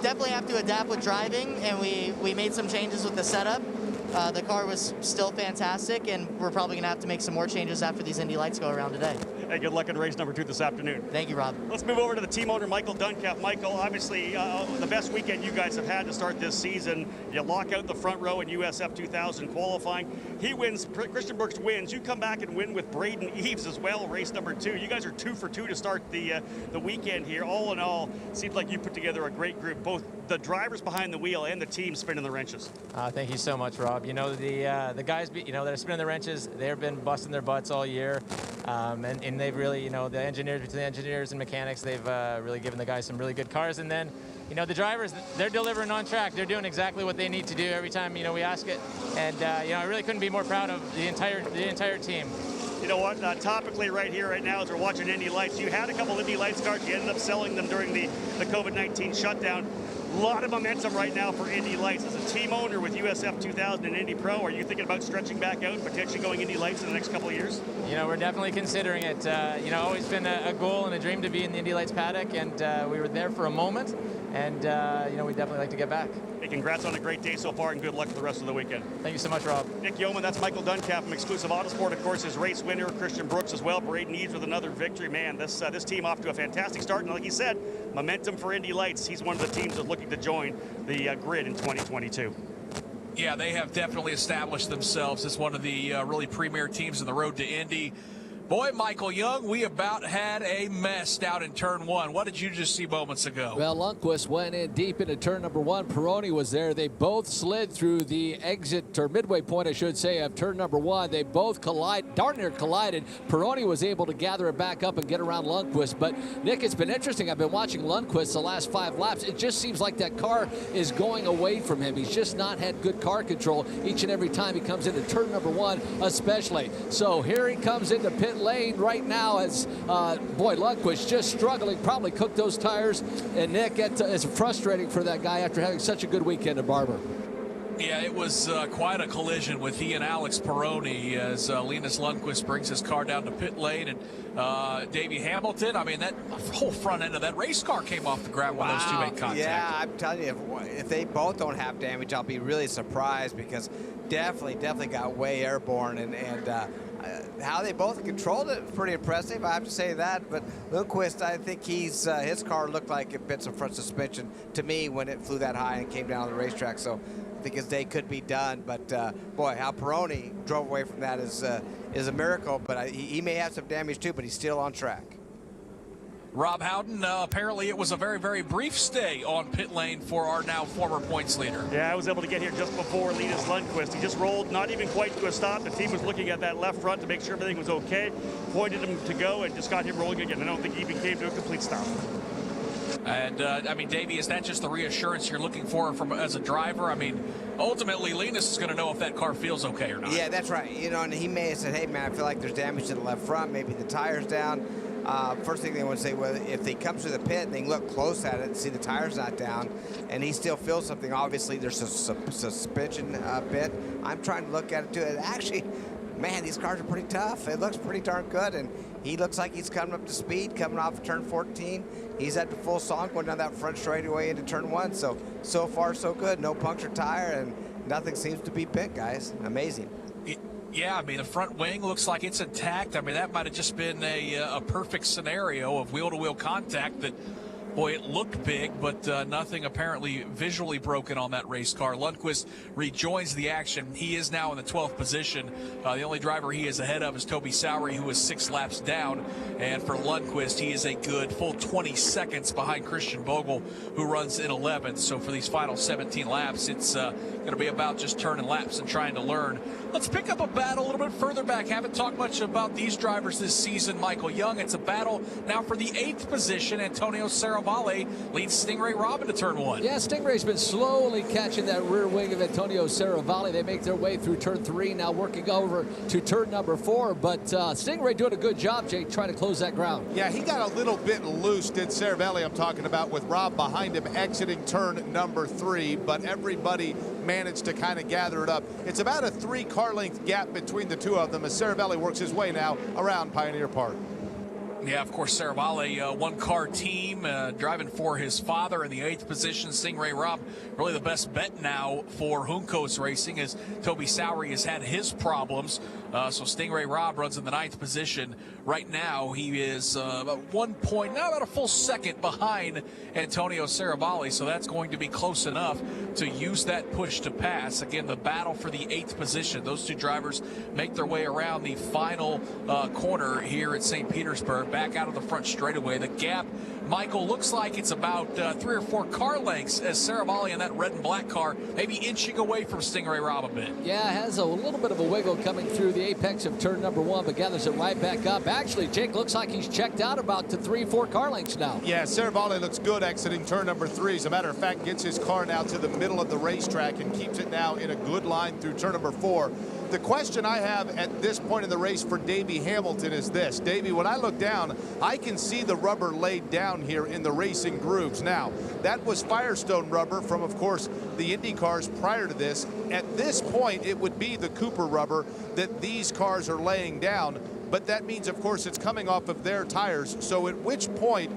definitely have to adapt with driving, and we made some changes with the setup. The car was still fantastic, and we're probably going to have to make some more changes after these Indy Lights go around today. Hey, good luck in race number 2 this afternoon. Thank you, Rob. Let's move over to the team owner, Michael Duncalf. Michael, obviously the best weekend you guys have had to start this season. You lock out the front row in USF 2000 qualifying. He wins, Christian Brooks wins. You come back and win with Braden Eves as well, race number 2. You guys are 2 for 2 to start the weekend here. All in all, seems like you put together a great group, both the drivers behind the wheel and the team spinning the wrenches. Thank you so much, Rob. You know, the guys, that are spinning the wrenches, they've been busting their butts all year. And they've really, the engineers, between the engineers and mechanics, they've really given the guys some really good cars. And then, the drivers, they're delivering on track. They're doing exactly what they need to do every time, we ask it. And, I really couldn't be more proud of the entire team. You know what, topically right here, right now, as we're watching Indy Lights, you had a couple Indy Lights cars. You ended up selling them during the COVID-19 shutdown. A lot of momentum right now for Indy Lights. As a team owner with USF 2000 and Indy Pro, are you thinking about stretching back out and potentially going Indy Lights in the next couple of years? We're definitely considering it. Always been a goal and a dream to be in the Indy Lights paddock, and we were there for a moment, and, we'd definitely like to get back. Hey, congrats on a great day so far, and good luck for the rest of the weekend. Thank you so much, Rob. Nick Yeoman, that's Michael Duncalf from Exclusive Autosport, of course, his race winner, Christian Brooks as well. Braden Eves with another victory. Man, this team off to a fantastic start, and like he said, momentum for Indy Lights. He's one of the teams that's looking to join the grid in 2022. Yeah, they have definitely established themselves as one of the really premier teams in the Road to Indy. Boy, Michael Young, we about had a mess down in turn 1. What did you just see moments ago? Well, Lundqvist went in deep into turn number 1. Peroni was there. They both slid through the exit, or midway point, I should say, of turn number 1. They both darn near collided. Peroni was able to gather it back up and get around Lundqvist. But, Nick, it's been interesting. I've been watching Lundqvist the last 5 laps. It just seems like that car is going away from him. He's just not had good car control each and every time he comes into turn number 1, especially. So here he comes into pit lane right now as, Lundqvist just struggling, probably cooked those tires. And Nick, it's frustrating for that guy after having such a good weekend at Barber. Yeah, it was quite a collision with he and Alex Peroni as Linus Lindqvist brings his car down to pit lane. And Davey Hamilton, I mean, that whole front end of that race car came off the ground when those two made contact. Yeah, I'm telling you, if they both don't have damage, I'll be really surprised, because definitely got way airborne. And how they both controlled it, pretty impressive, I have to say that. But Lundqvist, I think his car looked like it bit some front suspension to me when it flew that high and came down on the racetrack. So I think his day could be done. But boy, how Peroni drove away from that is a miracle. But he may have some damage too, but he's still on track. Rob Howden, apparently it was a very, very brief stay on pit lane for our now former points leader. Yeah, I was able to get here just before Linus Lindqvist. He just rolled, not even quite to a stop. The team was looking at that left front to make sure everything was okay, pointed him to go, and just got him rolling again. I don't think he even came to a complete stop. And, I mean, Davey, is that just the reassurance you're looking for from as a driver? I mean, ultimately, Linus is going to know if that car feels okay or not. Yeah, that's right. You know, and he may have said, hey, man, I feel like there's damage to the left front. Maybe the tire's down. First thing they want to say, well, if they come to the pit, they can look close at it and see the tire's not down, and he still feels something. Obviously, there's a suspension bit. I'm trying to look at it, too. And actually, man, these cars are pretty tough. It looks pretty darn good, and he looks like he's coming up to speed, coming off of turn 14. He's at the full song going down that front straightaway into turn 1. So far, so good. No punctured tire, and nothing seems to be bent, guys. Amazing. Yeah, I mean, the front wing looks like it's intact. I mean, that might have just been a perfect scenario of wheel-to-wheel contact that, boy, it looked big, but nothing apparently visually broken on that race car. Lundqvist rejoins the action. He is now in the 12th position. The only driver he is ahead of is Toby Sowery, who is 6 laps down. And for Lundqvist, he is a good full 20 seconds behind Christian Bogle, who runs in 11th. So for these final 17 laps, it's going to be about just turning laps and trying to learn. Let's pick up a battle a little bit further back. Haven't talked much about these drivers this season. Michael Young, it's a battle now for the 8th position. Antonio Serravalle leads Stingray Robb into turn 1. Yeah, Stingray's been slowly catching that rear wing of Antonio Serravalle. They make their way through turn 3, now working over to turn number 4. But Stingray doing a good job, Jake, trying to close that ground. Yeah, he got a little bit loose, did Serravalle, I'm talking about, with Robb behind him exiting turn number 3. But everybody managed to kind of gather it up. It's about a 3-car length gap between the two of them as Serravalle works his way now around Pioneer Park. Yeah, of course, Serravalle, one-car team, driving for his father in the 8th position. Stingray Robb, really the best bet now for Juncos Racing, as Toby Sowery has had his problems. So Stingray Robb runs in the 9th position. Right now, he is about 1 point, now about a full second behind Antonio Serravalle. So that's going to be close enough to use that push to pass. Again, the battle for the 8th position. Those two drivers make their way around the final corner here at St. Petersburg, back out of the front straightaway. The gap, Michael, looks like it's about 3 or 4 car lengths as Serravalle in that red and black car maybe inching away from Stingray Robb a bit. Yeah, has a little bit of a wiggle coming through the apex of turn number 1, but gathers it right back up. Actually, Jake, looks like he's checked out about to 3-4 car lengths now. Yeah, Serravalle looks good exiting turn number 3. As a matter of fact, gets his car now to the middle of the racetrack and keeps it now in a good line through turn number 4. The question I have at this point in the race for Davey Hamilton is this. Davey, when I look down, I can see the rubber laid down here in the racing grooves. Now, that was Firestone rubber from, of course, the Indy cars prior to this. At this point, it would be the Cooper rubber that these cars are laying down. But that means, of course, it's coming off of their tires. So at which point,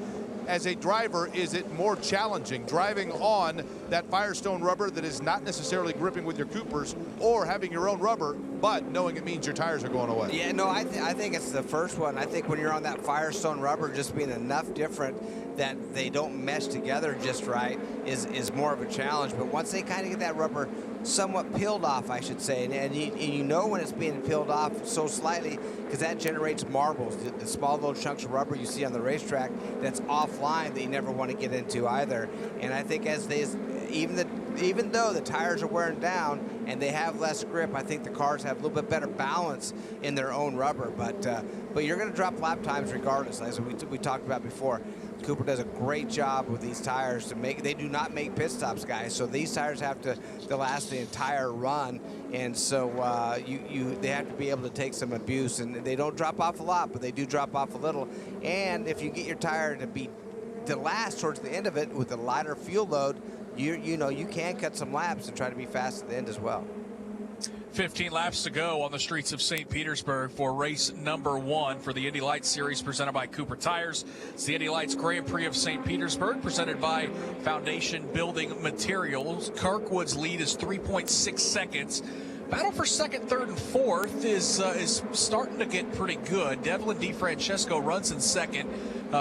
as a driver, is it more challenging driving on that Firestone rubber that is not necessarily gripping with your Coopers, or having your own rubber but knowing it means your tires are going away? Yeah, no, I think it's the first one. I think when you're on that Firestone rubber, just being enough different that they don't mesh together just right is more of a challenge. But once they kind of get that rubber somewhat peeled off, I should say. And you know when it's being peeled off so slightly because that generates marbles, the small little chunks of rubber you see on the racetrack that's offline that you never want to get into either. And I think even though the tires are wearing down and they have less grip, I think the cars have a little bit better balance in their own rubber. But you're going to drop lap times regardless, as we talked about before. Cooper does a great job with these tires to make. They do not make pit stops, guys. So these tires have to last the entire run, and so they have to be able to take some abuse. And they don't drop off a lot, but they do drop off a little. And if you get your tire to last towards the end of it with a lighter fuel load, you can cut some laps and try to be fast at the end as well. 15 laps to go on the streets of St. Petersburg for race number 1 for the Indy Lights Series presented by Cooper Tires. It's the Indy Lights Grand Prix of St. Petersburg presented by Foundation Building Materials. Kirkwood's lead is 3.6 seconds. Battle for second, third, and fourth is starting to get pretty good. Devlin DeFrancesco runs in second.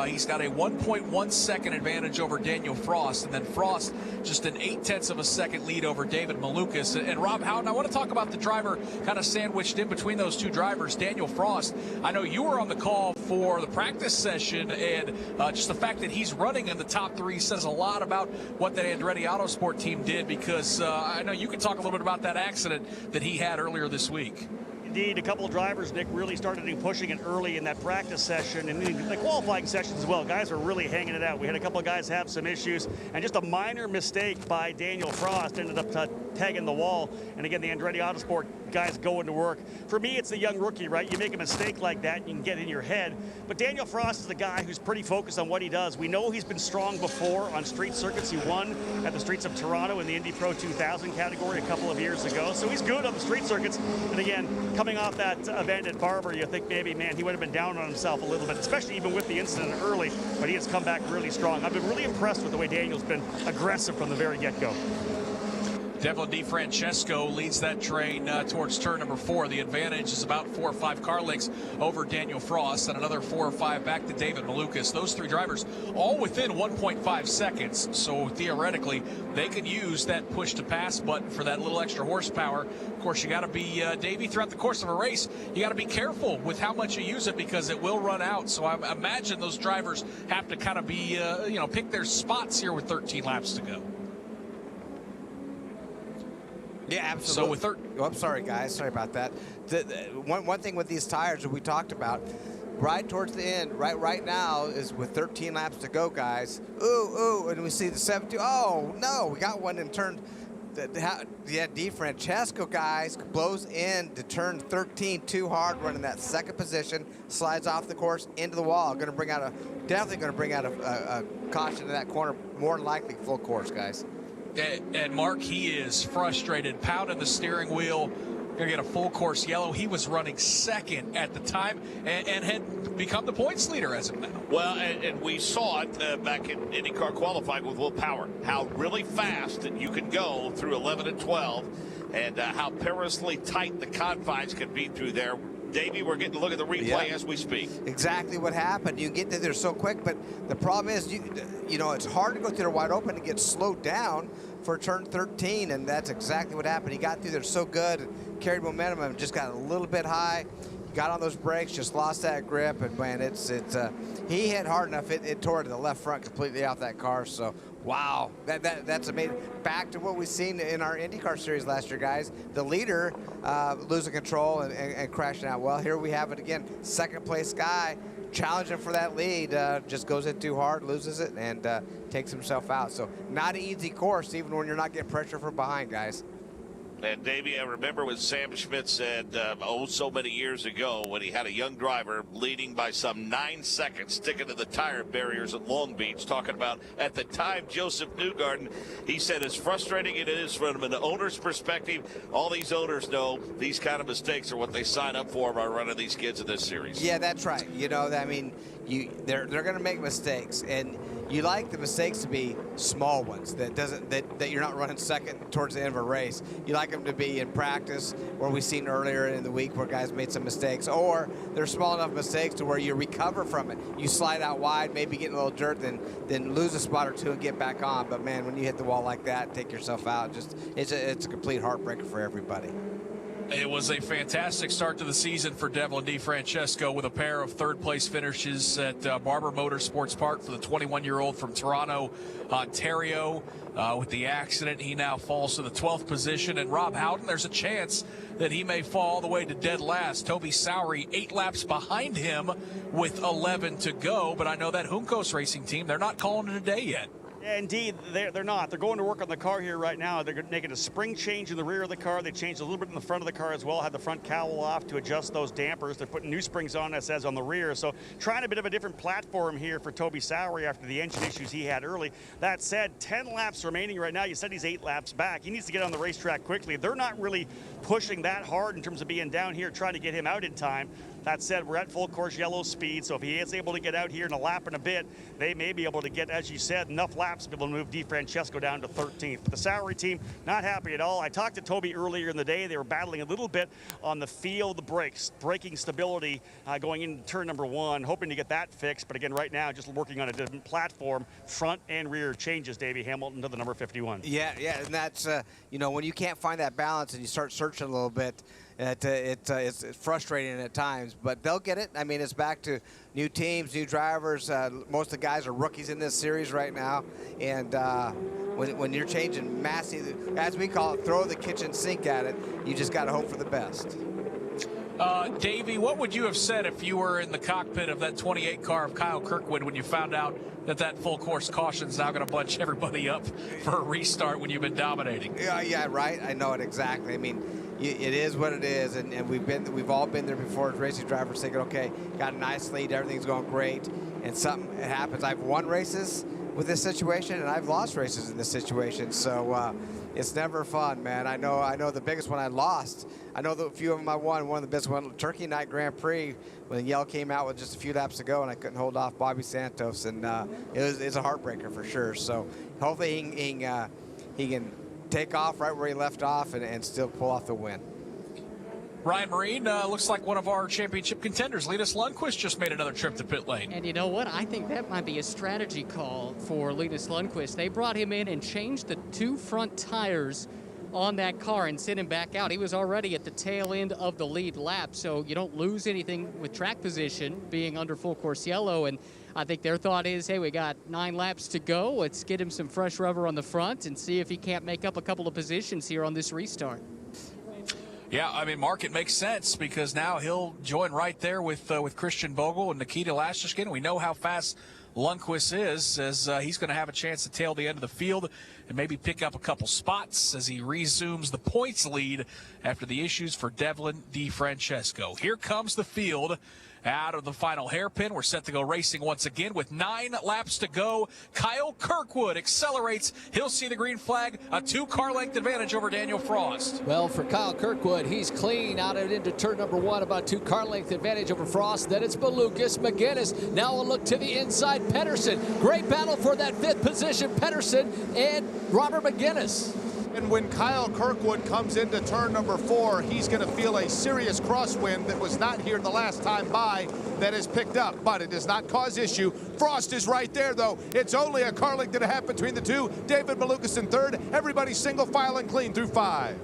He's got a 1.1 second advantage over Daniel Frost, and then Frost just an 0.8 of a second lead over David Maluckas. And Rob Houghton, I want to talk about the driver kind of sandwiched in between those two drivers, Daniel Frost. I know you were on the call for the practice session, and just the fact that he's running in the top 3 says a lot about what that Andretti Autosport team did, because I know you can talk a little bit about that accident that he had earlier this week. Indeed, a couple of drivers, Nick, really started pushing it early in that practice session and in the qualifying sessions as well. Guys are really hanging it out. We had a couple of guys have some issues, and just a minor mistake by Daniel Frost ended up tagging the wall. And again, the Andretti Autosport guys going to work. For me, it's the young rookie, right? You make a mistake like that, you can get in your head. But Daniel Frost is the guy who's pretty focused on what he does. We know he's been strong before on street circuits. He won at the streets of Toronto in the Indy Pro 2000 category a couple of years ago. So he's good on the street circuits. And again, coming off that event at Barber, you think maybe, man, he would have been down on himself a little bit, especially even with the incident early, but he has come back really strong. I've been really impressed with the way Daniel's been aggressive from the very get-go. Devlin DeFrancesco leads that train towards turn number 4. The advantage is about 4 or 5 car lengths over Daniel Frost, and another 4 or 5 back to David Maluckas. Those 3 drivers all within 1.5 seconds. So theoretically, they can use that push to pass button for that little extra horsepower. Of course, you got to be, Davey, throughout the course of a race, you got to be careful with how much you use it because it will run out. So I imagine those drivers have to kind of be, pick their spots here with 13 laps to go. Yeah, absolutely. So with I'm sorry, guys. Sorry about that. One thing with these tires that we talked about, right towards the end, right now, is with 13 laps to go, guys. Ooh, and we see the 17. Oh, no, we got one in turn. DeFrancesco, guys, blows in to turn 13 too hard, running that second position, slides off the course into the wall. Definitely going to bring out a caution in that corner, more than likely full course, guys. And Mark, he is frustrated, pounding the steering wheel. Gonna get a full course yellow. He was running second at the time and had become the points leader as of now. Well, and we saw it back in IndyCar qualifying with Will Power, how really fast you can go through 11 and 12, and how perilously tight the confines can be through there. Davey, we're getting to look at the replay as we speak. Exactly what happened. You get there so quick, but the problem is, it's hard to go through there wide open and get slowed down for turn 13, and that's exactly what happened. He got through there so good, carried momentum, and just got a little bit high, got on those brakes, just lost that grip, and man, he hit hard enough, it tore to the left front completely off that car. So wow, that's amazing. Back to what we've seen in our IndyCar series last year, guys. The leader losing control and crashing out. Well, here we have it again. Second place guy challenging for that lead, just goes in too hard, loses it, and takes himself out. So not an easy course, even when you're not getting pressure from behind, guys. And Davey, I remember when Sam Schmidt said, so many years ago, when he had a young driver leading by some 9 seconds, sticking to the tire barriers at Long Beach, talking about, at the time, Joseph Newgarden. He said, as frustrating it is from an owner's perspective, all these owners know these kind of mistakes are what they sign up for by running these kids in this series. Yeah, that's right. They're going to make mistakes, and you like the mistakes to be small ones that you're not running second towards the end of a race. You like them to be in practice, where we've seen earlier in the week where guys made some mistakes, or they're small enough mistakes to where you recover from it. You slide out wide, maybe get in a little dirt, then lose a spot or two and get back on. But man, when you hit the wall like that, take yourself out, it's a complete heartbreaker for everybody. It was a fantastic start to the season for Devlin DeFrancesco with a pair of third-place finishes at Barber Motorsports Park for the 21-year-old from Toronto, Ontario. With the accident, he now falls to the 12th position. And Rob Howden, there's a chance that he may fall all the way to dead last. Toby Sowery 8 laps behind him with 11 to go. But I know that Juncos racing team, they're not calling it a day yet. Yeah, indeed, they're not. They're going to work on the car here right now. They're making a spring change in the rear of the car. They changed a little bit in the front of the car as well, had the front cowl off to adjust those dampers. They're putting new springs on, as says, on the rear. So trying a bit of a different platform here for Toby Sowery after the engine issues he had early. That said, 10 laps remaining right now. You said he's 8 laps back. He needs to get on the racetrack quickly. They're not really pushing that hard in terms of being down here, trying to get him out in time. That said, we're at full course yellow speed, so if he is able to get out here in a lap and a bit, they may be able to get, as you said, enough laps to be able to move DeFrancesco down to 13th. But the Sowery team, not happy at all. I talked to Toby earlier in the day. They were battling a little bit on the feel of the brakes, braking stability going into turn number 1, hoping to get that fixed. But again, right now, just working on a different platform, front and rear changes Davey Hamilton to the number 51. Yeah, and that's, when you can't find that balance and you start searching a little bit, it's frustrating at times, but they'll get it. I mean, it's back to new teams, new drivers. Most of the guys are rookies in this series right now, and when you're changing massive, as we call it, throw the kitchen sink at it, you just got to hope for the best. Davey, what would you have said if you were in the cockpit of that 28 car of Kyle Kirkwood when you found out that full course caution is now going to bunch everybody up for a restart when you've been dominating? Yeah, right. I know it exactly. I mean, it is what it is, and we've all been there before as racing drivers, thinking, okay, got a nice lead, everything's going great, and something happens. I've won races with this situation, and I've lost races in this situation, so it's never fun, man. I know the biggest one I lost. I know the few of them I won. One of the best one, Turkey Night Grand Prix, when the yell came out with just a few laps to go, and I couldn't hold off Bobby Santos, and it's a heartbreaker for sure. So hopefully he can take off right where he left off and still pull off the win. Ryan Marine, looks like one of our championship contenders. Linus Lindqvist just made another trip to pit lane. And you know what? I think that might be a strategy call for Linus Lindqvist. They brought him in and changed the 2 front tires on that car and sent him back out. He was already at the tail end of the lead lap, so you don't lose anything with track position being under full course yellow. And I think their thought is, hey, we got 9 laps to go. Let's get him some fresh rubber on the front and see if he can't make up a couple of positions here on this restart. Yeah, I mean, Mark, it makes sense because now he'll join right there with Christian Bogle and Nikita Lashishkin. We know how fast Lundqvist is, as he's going to have a chance to tail the end of the field and maybe pick up a couple spots as he resumes the points lead after the issues for Devlin DeFrancesco. Here comes the field out of the final hairpin. We're set to go racing once again with 9 laps to go. Kyle Kirkwood accelerates. He'll see the green flag, a 2-car length advantage over Daniel Frost. Well, for Kyle Kirkwood, he's clean out and into turn number 1, about 2-car length advantage over Frost. Then it's Maluckas, McGinnis. Now a look to the inside, Pedersen. Great battle for that 5th position, Pedersen and Robert McGinnis. And when Kyle Kirkwood comes into turn number 4, he's going to feel a serious crosswind that was not here the last time by that is picked up, but it does not cause issue. Frost is right there, though. It's only a car length and a half between the two. David Maluckas in 3rd. Everybody single file and clean through 5.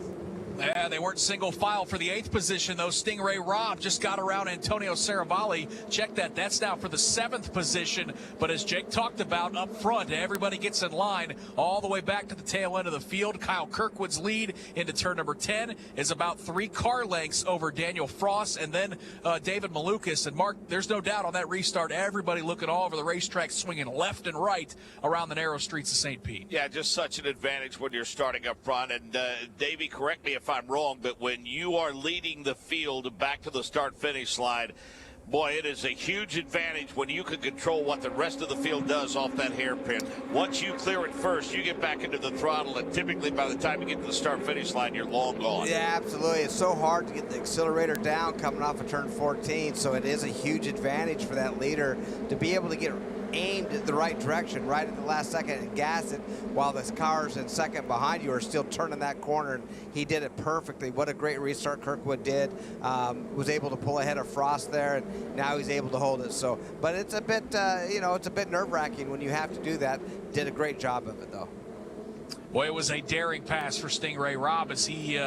Yeah, they weren't single file for the 8th position, though. Stingray Robb just got around Antonio Saravalli. Check that. That's now for the 7th position. But as Jake talked about up front, everybody gets in line all the way back to the tail end of the field. Kyle Kirkwood's lead into turn number 10 is about 3 car lengths over Daniel Frost and then David Maluckas. And Mark, there's no doubt on that restart, everybody looking all over the racetrack, swinging left and right around the narrow streets of St. Pete. Yeah, just such an advantage when you're starting up front. And Davey, correct me if I'm wrong, but when you are leading the field back to the start-finish line, boy, it is a huge advantage when you can control what the rest of the field does off that hairpin. Once you clear it first, you get back into the throttle, and typically by the time you get to the start-finish line, you're long gone. Yeah, absolutely. It's so hard to get the accelerator down coming off of turn 14, so it is a huge advantage for that leader to be able to get aimed the right direction right at the last second and gas it while the cars in second behind you are still turning that corner. And he did it perfectly. What a great restart Kirkwood did. Was able to pull ahead of Frost there, and now he's able to hold it. So, but it's a bit, it's a bit nerve-wracking when you have to do that. Did a great job of it, though. Boy, it was a daring pass for Stingray Robb as he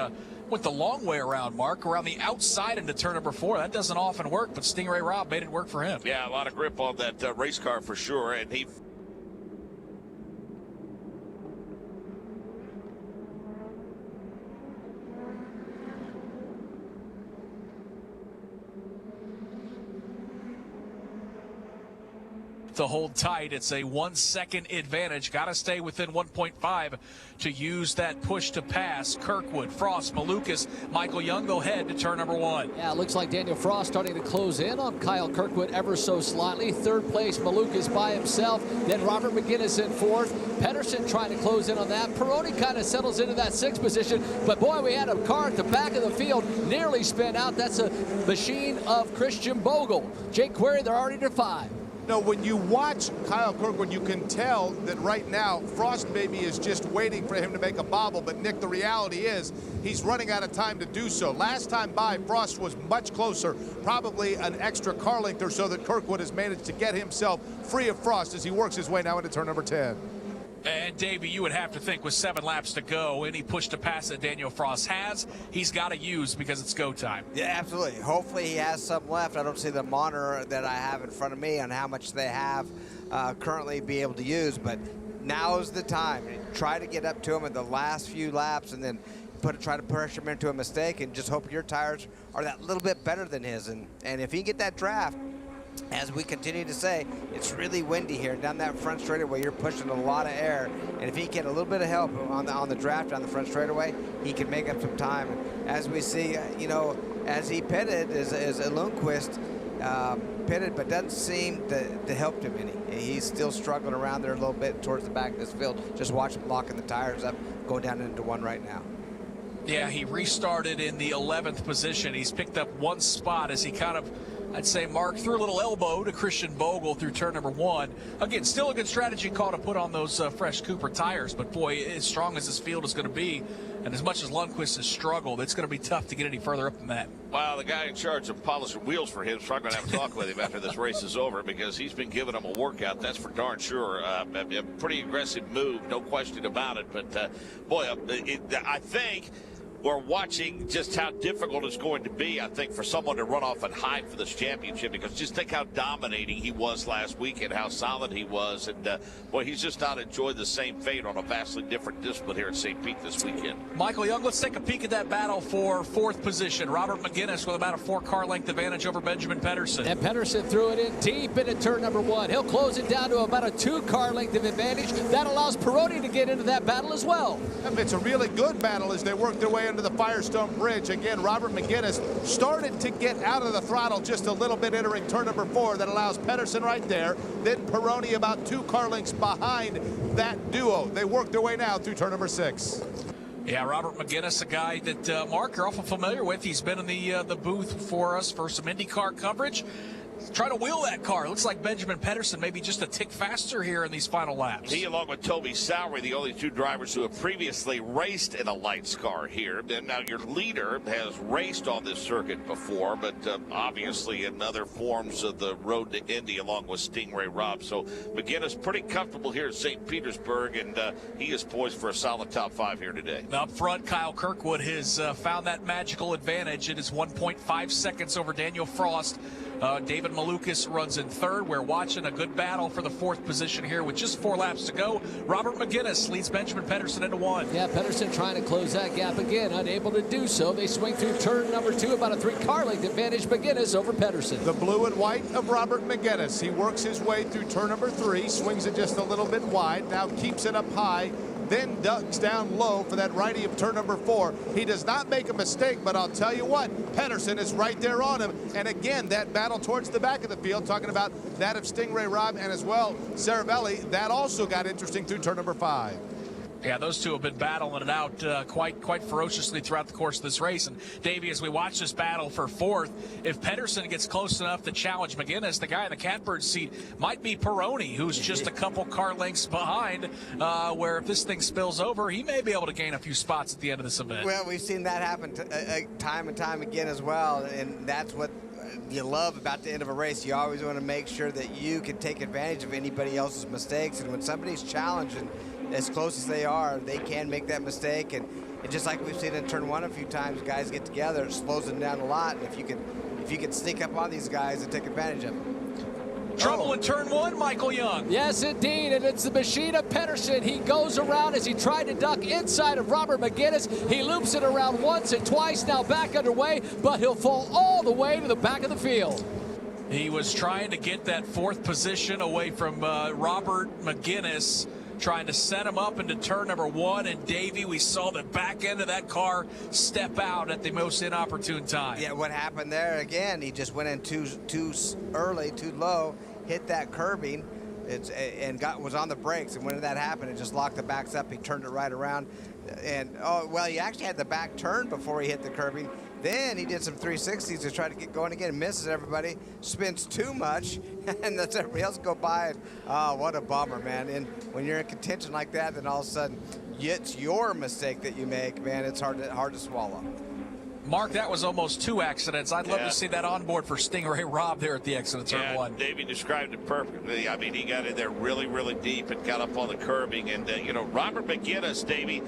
went the long way around, Mark, around the outside into turn number 4. That doesn't often work, but Stingray Robb made it work for him. Yeah, a lot of grip on that race car for sure, and he... To hold tight, it's a 1 second advantage. Got to stay within 1.5 to use that push to pass. Kirkwood, Frost, Maluckas, Michael Young, they'll head to turn number 1. Yeah, it looks like Daniel Frost starting to close in on Kyle Kirkwood ever so slightly. Third place, Maluckas by himself. Then Robert McGinnis in fourth. Pedersen trying to close in on that. Peroni kind of settles into that 6th position. But boy, we had a car at the back of the field nearly spin out. That's a machine of Christian Bogle. Jake Query, they're already to 5. No, when you watch Kyle Kirkwood, you can tell that right now, Frost maybe is just waiting for him to make a bobble. But, Nick, the reality is he's running out of time to do so. Last time by, Frost was much closer, probably an extra car length or so that Kirkwood has managed to get himself free of Frost as he works his way now into turn number 10. And, Davey, you would have to think with 7 laps to go, any push to pass that Daniel Frost has, he's got to use because it's go time. Yeah, absolutely. Hopefully he has some left. I don't see the monitor that I have in front of me on how much they have currently be able to use, but now is the time. Try to get up to him in the last few laps and then try to pressure him into a mistake and just hope your tires are that little bit better than his. And if he can get that draft, as we continue to say, it's really windy here down that front straightaway. You're pushing a lot of air, and if he can get a little bit of help on the draft on the front straightaway, he can make up some time. And as we see, as he pitted, as Lundqvist pitted, but doesn't seem to help him any. He's still struggling around there a little bit towards the back of this field. Just watch him locking the tires up, going down into 1 right now. Yeah, he restarted in the 11th position. He's picked up 1 spot as he kind of, I'd say, Mark, threw a little elbow to Christian Bogle through turn number 1. Again, still a good strategy call to put on those fresh Cooper tires, but boy, as strong as this field is going to be, and as much as Lundqvist has struggled, it's going to be tough to get any further up than that. Well, the guy in charge of polishing wheels for him is probably going to have a talk with him after this race is over, because he's been giving him a workout, that's for darn sure. A pretty aggressive move, no question about it, but boy, I think we're watching just how difficult it's going to be, I think, for someone to run off and hide for this championship, because just think how dominating he was last weekend, how solid he was, and boy, he's just not enjoyed the same fate on a vastly different discipline here at St. Pete this weekend. Michael Young, let's take a peek at that battle for 4th position. Robert McGinnis with about a 4-car length advantage over Benjamin Pedersen. And Pedersen threw it in deep into turn number 1. He'll close it down to about a 2-car length of advantage. That allows Peroni to get into that battle as well. It's a really good battle as they work their way into the Firestone Bridge. Again, Robert McGinnis started to get out of the throttle just a little bit entering turn number 4. That allows Pedersen right there. Then Peroni about 2 car lengths behind that duo. They work their way now through turn number 6. Yeah, Robert McGinnis, a guy that Mark, you're awful familiar with. He's been in the booth for us for some IndyCar coverage. Trying to wheel that car. Looks like Benjamin Pedersen maybe just a tick faster here in these final laps. He, along with Toby Sowery, the only 2 drivers who have previously raced in a Lights car here. And now your leader has raced on this circuit before, but obviously in other forms of the road to Indy, along with Stingray Robb. So McGinnis pretty comfortable here at St. Petersburg, and he is poised for a solid top 5 here today. Up front, Kyle Kirkwood has found that magical advantage. It is 1.5 seconds over Daniel Frost. David Maluckas runs in 3rd. We're watching a good battle for the 4th position here with just 4 laps to go. Robert McGinnis leads Benjamin Pedersen into 1. Yeah, Pedersen trying to close that gap again, unable to do so. They swing through turn number 2, about a 3-car length advantage. McGinnis over Pedersen. The blue and white of Robert McGinnis. He works his way through turn number 3, swings it just a little bit wide, now keeps it up high, then ducks down low for that righty of turn number 4. He does not make a mistake, but I'll tell you what, Pedersen is right there on him. And again, that battle towards the back of the field, talking about that of Stingray Robb and as well Cervelli, that also got interesting through turn number 5. Yeah, those two have been battling it out quite ferociously throughout the course of this race. And, Davey, as we watch this battle for fourth, if Pedersen gets close enough to challenge McGuinness, the guy in the catbird seat might be Peroni, who's just a couple car lengths behind, where if this thing spills over, he may be able to gain a few spots at the end of this event. Well, we've seen that happen time and time again as well, and that's what you love about the end of a race. You always want to make sure that you can take advantage of anybody else's mistakes, and when somebody's challenging as close as they are, they can make that mistake, and just like we've seen in turn one a few times, guys get together, it slows them down a lot, and if you can sneak up on these guys and take advantage of them. Trouble in turn one, Michael Young. Yes, indeed, and it's the machine of Pedersen. He goes around as he tried to duck inside of Robert McGuinness. He loops it around once and twice, now back underway, but he'll fall all the way to the back of the field. He was trying to get that fourth position away from Robert McGuinness, trying to set him up into turn number one, and Davey, we saw the back end of that car step out at the most inopportune time. Yeah, what happened there again, he just went in too early, too low, hit that curbing, and was on the brakes, and when that happened, it just locked the backs up. He turned it right around, and he actually had the back turn before he hit the curbing. Then he did some 360s to try to get going again, misses everybody, spins too much, and lets everybody else go by. And what a bummer, man. And when you're in contention like that, then all of a sudden it's your mistake that you make, man. It's hard to swallow. Mark, that was almost two accidents. I'd love to see that on board for Stingray Robb there at the exit of turn one. Davey described it perfectly. I mean, he got in there really, really deep and got up on the curbing. And, Robert McGuinness, Davey,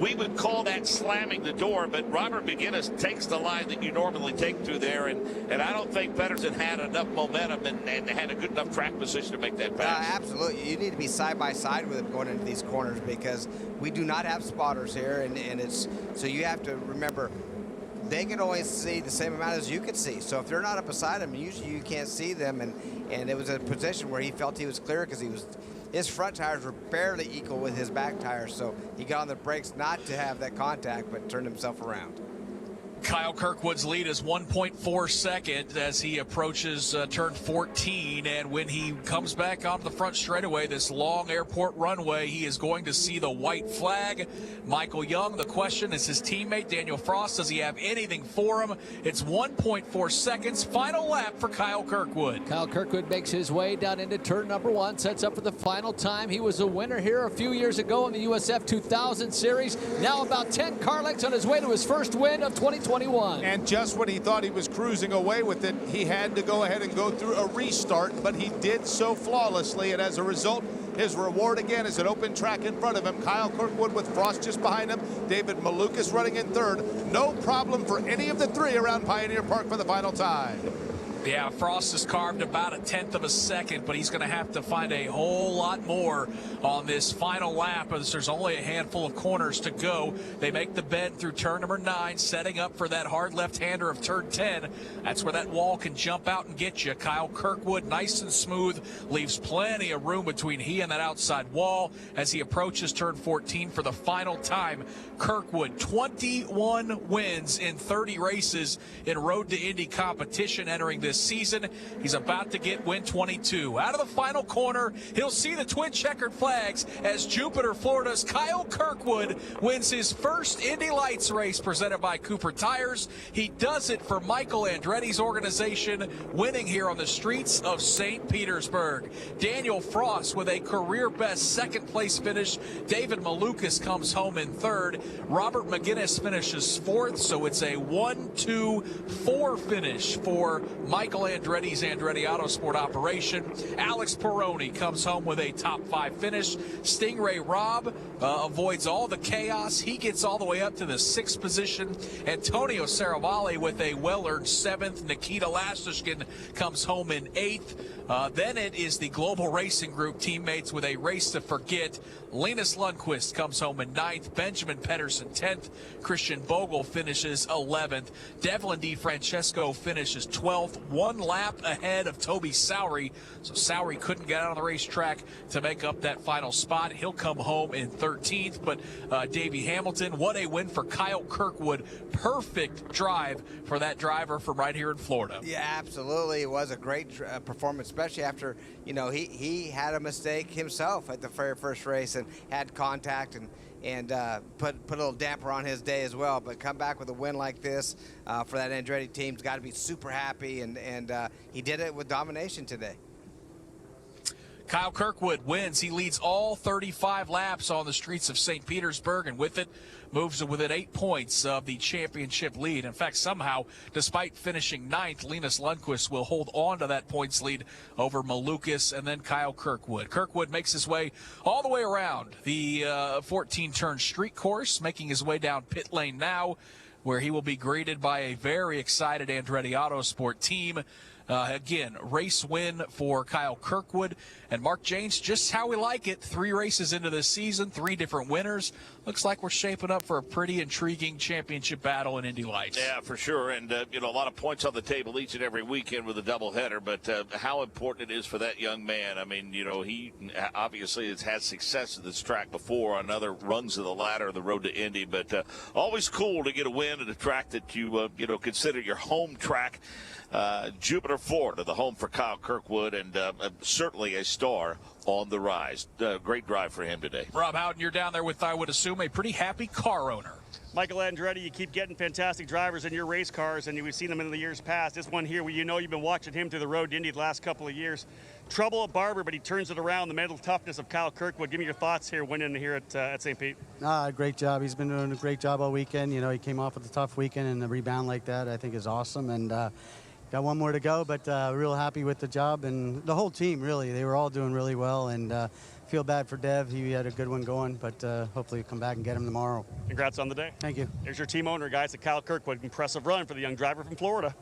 we would call that slamming the door, but Robert McGuinness takes the line that you normally take through there. And I don't think Pedersen had enough momentum and had a good enough track position to make that pass. Absolutely. You need to be side by side with him going into these corners because we do not have spotters here, and it's so you have to remember they can only see the same amount as you can see. So if they're not up beside him, usually you can't see them, and it was a position where he felt he was clear because his front tires were barely equal with his back tires, so he got on the brakes not to have that contact but turned himself around. Kyle Kirkwood's lead is 1.4 seconds as he approaches turn 14, and when he comes back onto the front straightaway, this long airport runway, he is going to see the white flag. Michael Young, the question is his teammate Daniel Frost, does he have anything for him? It's 1.4 seconds, final lap for Kyle Kirkwood. Kyle Kirkwood makes his way down into turn number one, sets up for the final time. He was a winner here a few years ago in the USF 2000 series, now about 10 car lengths on his way to his first win of 2021. And just when he thought he was cruising away with it, he had to go ahead and go through a restart, but he did so flawlessly, and as a result, his reward again is an open track in front of him. Kyle Kirkwood with Frost just behind him. David Maluckas running in third. No problem for any of the three around Pioneer Park for the final time. Yeah, Frost has carved about 1/10 of a second, but he's going to have to find a whole lot more on this final lap as there's only a handful of corners to go. They make the bend through turn number 9, setting up for that hard left-hander of turn 10. That's where that wall can jump out and get you. Kyle Kirkwood, nice and smooth, leaves plenty of room between he and that outside wall as he approaches turn 14 for the final time. Kirkwood, 21 wins in 30 races in Road to Indy competition entering this season. He's about to get win 22. Out of the final corner, he'll see the twin checkered flags as Jupiter, Florida's Kyle Kirkwood wins his first Indy Lights race presented by Cooper Tires. He does it for Michael Andretti's organization, winning here on the streets of St. Petersburg. Daniel Frost with a career best second place finish. David Maluckas comes home in third. Robert McGuinness finishes fourth, so it's a 1-2-4 finish for Michael Andretti's Andretti Autosport operation. Alex Peroni comes home with a top 5 finish. Stingray Robb avoids all the chaos. He gets all the way up to the 6th position. Antonio Saravalli with a well-earned 7th. Nikita Lastishkin comes home in 8th. Then it is the Global Racing Group teammates with a race to forget. Linus Lindqvist comes home in 9th. Benjamin Pedersen 10th. Christian Bogle finishes 11th. Devlin DeFrancesco finishes 12th. 1 lap ahead of Toby Sowery. So Sowery couldn't get out on the racetrack to make up that final spot. He'll come home in 13th. But Davey Hamilton, what a win for Kyle Kirkwood. Perfect drive for that driver from right here in Florida. Yeah, absolutely. It was a great performance, especially after, he had a mistake himself at the very first race and had contact and put a little damper on his day as well. But come back with a win like this for that Andretti team's got to be super happy, and he did it with domination today. Kyle Kirkwood wins. He leads all 35 laps on the streets of St. Petersburg, and with it, moves to within 8 points of the championship lead. In fact, somehow, despite finishing 9th, Linus Lindqvist will hold on to that points lead over Maluckas and then Kyle Kirkwood. Kirkwood makes his way all the way around the 14-turn street course, making his way down pit lane now, where he will be greeted by a very excited Andretti Autosport team. Again, race win for Kyle Kirkwood. And Mark Janes, just how we like it. 3 races into this season, 3 different winners. Looks like we're shaping up for a pretty intriguing championship battle in Indy Lights. Yeah, for sure. And, a lot of points on the table each and every weekend with a doubleheader. But how important it is for that young man. I mean, he obviously has had success at this track before on other rungs of the ladder, the road to Indy. But always cool to get a win at a track that you, consider your home track. Jupiter, Florida, the home for Kyle Kirkwood, and certainly a star on the rise. Great drive for him today. Rob Howden, you're down there with, I would assume, a pretty happy car owner. Michael Andretti, you keep getting fantastic drivers in your race cars, and we've seen them in the years past. This one here, you've been watching him to the road to Indy the last couple of years. Trouble at Barber, but he turns it around. The mental toughness of Kyle Kirkwood. Give me your thoughts here winning here at St. Pete. Great job. He's been doing a great job all weekend. He came off with a tough weekend, and a rebound like that I think is awesome. And got one more to go, but real happy with the job. And the whole team, really. They were all doing really well. And feel bad for Dev. He had a good one going, but hopefully we'll come back and get him tomorrow. Congrats on the day. Thank you. There's your team owner, guys, at Kyle Kirkwood. Impressive run for the young driver from Florida.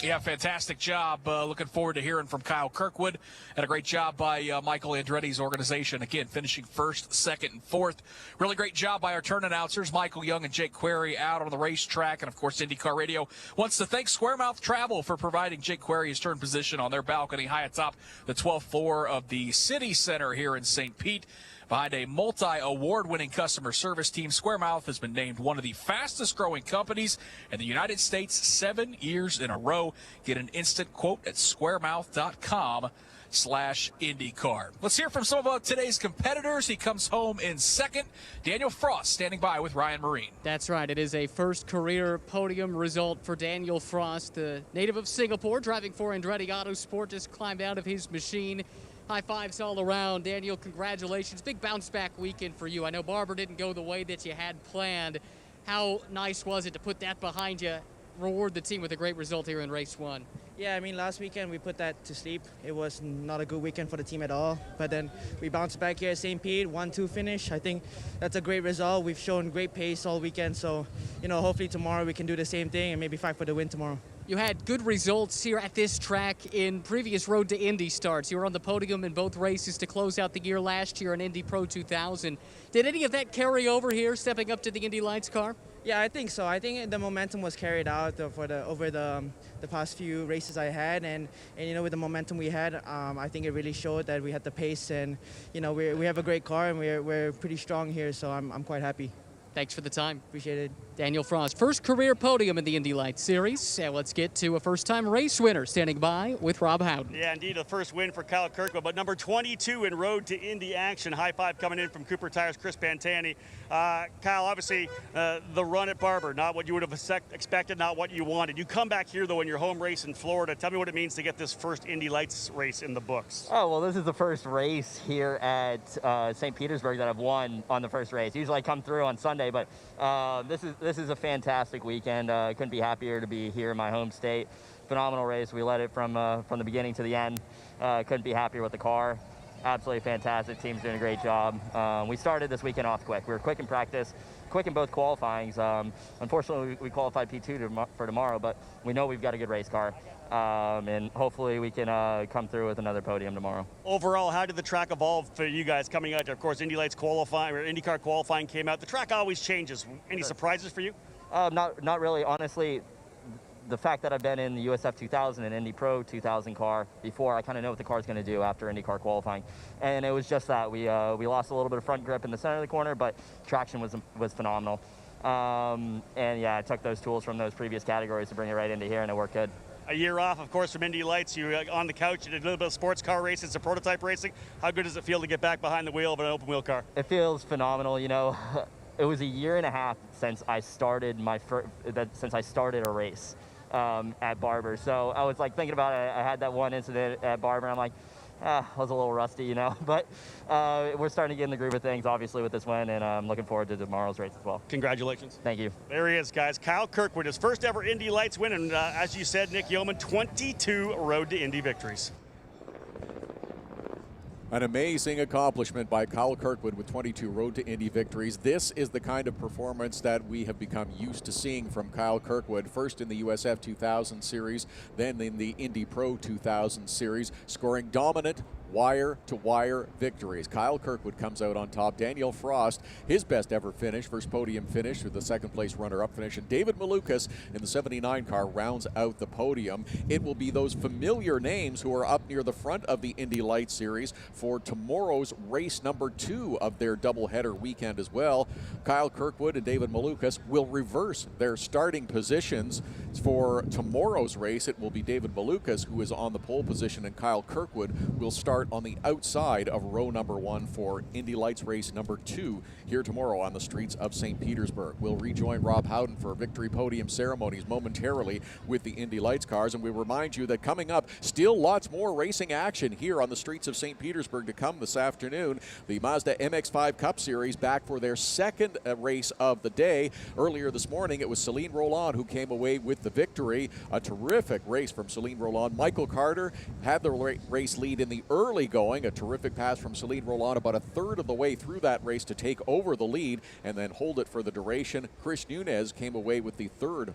Yeah, fantastic job. Looking forward to hearing from Kyle Kirkwood. And a great job by Michael Andretti's organization. Again, finishing 1st, 2nd, and 4th. Really great job by our turn announcers, Michael Young and Jake Query, out on the racetrack. And, of course, IndyCar Radio wants to thank Squaremouth Travel for providing Jake Query his turn position on their balcony high atop the 12th floor of the City Center here in St. Pete. Behind a multi-award-winning customer service team, Squaremouth has been named one of the fastest-growing companies in the United States 7 years in a row. Get an instant quote at squaremouth.com/IndyCar. Let's hear from some of today's competitors. He comes home in 2nd. Daniel Frost standing by with Ryan Marine. That's right. It is a first career podium result for Daniel Frost, the native of Singapore, driving for Andretti Autosport, just climbed out of his machine. High fives all around. Daniel, congratulations. Big bounce back weekend for you. I know Barber didn't go the way that you had planned. How nice was it to put that behind you, reward the team with a great result here in race 1? Yeah, I mean, last weekend we put that to sleep. It was not a good weekend for the team at all. But then we bounced back here at St. Pete, 1-2 finish. I think that's a great result. We've shown great pace all weekend. So, hopefully tomorrow we can do the same thing and maybe fight for the win tomorrow. You had good results here at this track in previous Road to Indy starts. You were on the podium in both races to close out the year last year in Indy Pro 2000. Did any of that carry over here, stepping up to the Indy Lights car? Yeah, I think so. I think the momentum was carried out over the past few races I had, and with the momentum we had, I think it really showed that we had the pace, and we have a great car and we're pretty strong here, so I'm quite happy. Thanks for the time. Appreciate it. Daniel Frost, first career podium in the Indy Lights Series. And let's get to a first-time race winner standing by with Rob Howden. Yeah, indeed, a first win for Kyle Kirkwood, but number 22 in Road to Indy action. High five coming in from Cooper Tires, Chris Pantani. Kyle, obviously, the run at Barber, not what you would have expected, not what you wanted. You come back here, though, in your home race in Florida. Tell me what it means to get this first Indy Lights race in the books. Oh, well, this is the first race here at St. Petersburg that I've won on the first race. Usually I come through on Sunday, but this is a fantastic weekend. I couldn't be happier to be here in my home state. Phenomenal race. We led it from the beginning to the end. Couldn't be happier with the car. Absolutely fantastic. Team's doing a great job. We started this weekend off quick. We were quick in practice, quick in both qualifyings. Unfortunately, we qualified P2 for tomorrow, but we know we've got a good race car. And hopefully we can come through with another podium tomorrow. Overall, how did the track evolve for you guys coming out there? Of course, Indy Lights qualifying, or IndyCar qualifying came out. The track always changes. Any surprises for you? Not really. Honestly, the fact that I've been in the USF 2000 and Indy Pro 2000 car before, I kind of know what the car's going to do after IndyCar qualifying. And it was just that. We lost a little bit of front grip in the center of the corner, but traction was phenomenal. And yeah, I took those tools from those previous categories to bring it right into here, and it worked good. A year off, of course, from Indy Lights. You were on the couch, you did a little bit of sports car racing, some prototype racing. How good does it feel to get back behind the wheel of an open wheel car? It feels phenomenal. You know, it was a year and a half since I started since I started a race at Barber. So I was like thinking about it. I had that one incident at Barber, and I'm like, I was a little rusty, you know, but we're starting to get in the groove of things, obviously, with this win, and I'm looking forward to tomorrow's race as well. Congratulations. Thank you. There he is, guys. Kyle Kirkwood, his first ever Indy Lights win, and as you said, Nick Yeoman, 22 Road to Indy victories. An amazing accomplishment by Kyle Kirkwood with 22 Road to Indy victories. This is the kind of performance that we have become used to seeing from Kyle Kirkwood, first in the USF 2000 series, then in the Indy Pro 2000 series, scoring dominant wire-to-wire victories. Kyle Kirkwood comes out on top. Daniel Frost, his best ever finish, first podium finish with the second place runner-up finish. And David Maluckas in the 79 car rounds out the podium. It will be those familiar names who are up near the front of the Indy Lights series for tomorrow's race number 2 of their doubleheader weekend as well. Kyle Kirkwood and David Maluckas will reverse their starting positions for tomorrow's race. It will be David Maluckas who is on the pole position, and Kyle Kirkwood will start on the outside of row number 1 for Indy Lights race number 2 here tomorrow on the streets of St. Petersburg. We'll rejoin Rob Howden for victory podium ceremonies momentarily with the Indy Lights cars, and we remind you that coming up, still lots more racing action here on the streets of St. Petersburg to come this afternoon. The Mazda MX-5 Cup Series back for their second race of the day. Earlier this morning, it was Celine Roland who came away with the victory. A terrific race from Celine Roland. Michael Carter had the race lead in the early going. A terrific pass from Celine Roland about a third of the way through that race to take over the lead and then hold it for the duration. Chris Nunez came away with the third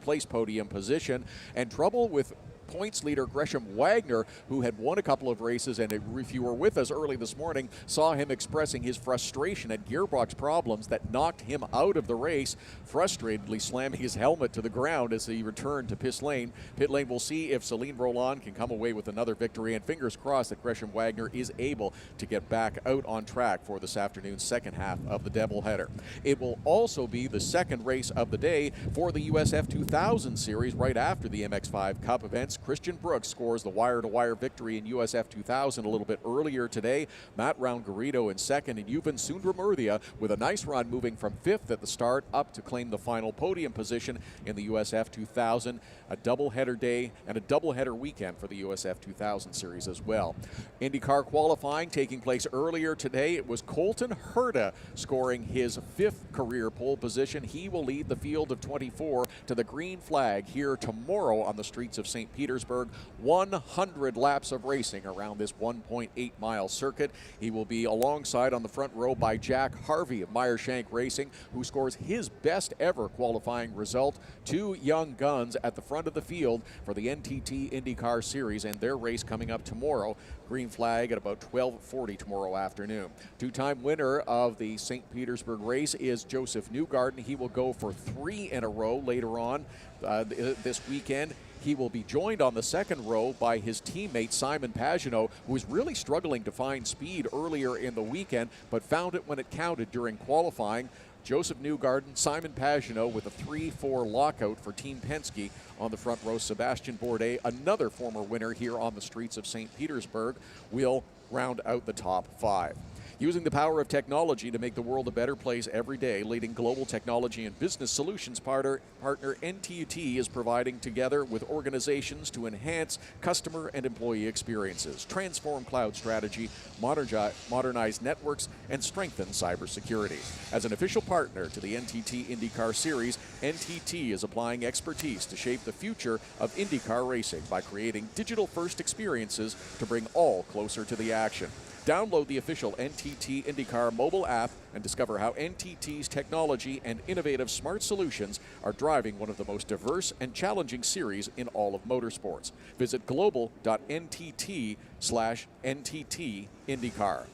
place podium position, and trouble with points leader Gresham Wagner, who had won a couple of races, and if you were with us early this morning, saw him expressing his frustration at gearbox problems that knocked him out of the race, frustratedly slamming his helmet to the ground as he returned to pit lane. We'll see if Celine Roland can come away with another victory, and fingers crossed that Gresham Wagner is able to get back out on track for this afternoon's second half of the doubleheader. It will also be the second race of the day for the USF 2000 series right after the MX-5 Cup events. Christian Brooks scores the wire-to-wire victory in USF 2000 a little bit earlier today. Matt Round-Garrido in second, and Yuvan Sundramoorthy with a nice run moving from 5th at the start up to claim the final podium position in the USF 2000. A doubleheader day and a doubleheader weekend for the USF 2000 series as well. IndyCar qualifying taking place earlier today. It was Colton Herta scoring his 5th career pole position. He will lead the field of 24 to the green flag here tomorrow on the streets of St. Petersburg. 100 laps of racing around this 1.8-mile circuit. He will be alongside on the front row by Jack Harvey of Meyershank Racing, who scores his best ever qualifying result. 2 young guns at the front of the field for the NTT IndyCar Series and their race coming up tomorrow. Green flag at about 12:40 tomorrow afternoon. 2-time winner of the St. Petersburg race is Joseph Newgarden. He will go for 3 in a row later on this weekend. He will be joined on the second row by his teammate Simon Pagenaud, who was really struggling to find speed earlier in the weekend, but found it when it counted during qualifying. Joseph Newgarden, Simon Pagenaud with a 3-4 lockout for Team Penske. On the front row, Sebastian Bourdais, another former winner here on the streets of St. Petersburg, will round out the top 5. Using the power of technology to make the world a better place every day, leading global technology and business solutions partner NTT is providing together with organizations to enhance customer and employee experiences, transform cloud strategy, modernize networks, and strengthen cybersecurity. As an official partner to the NTT IndyCar Series, NTT is applying expertise to shape the future of IndyCar racing by creating digital-first experiences to bring all closer to the action. Download the official NTT IndyCar mobile app and discover how NTT's technology and innovative smart solutions are driving one of the most diverse and challenging series in all of motorsports. Visit global.ntt/NTT IndyCar.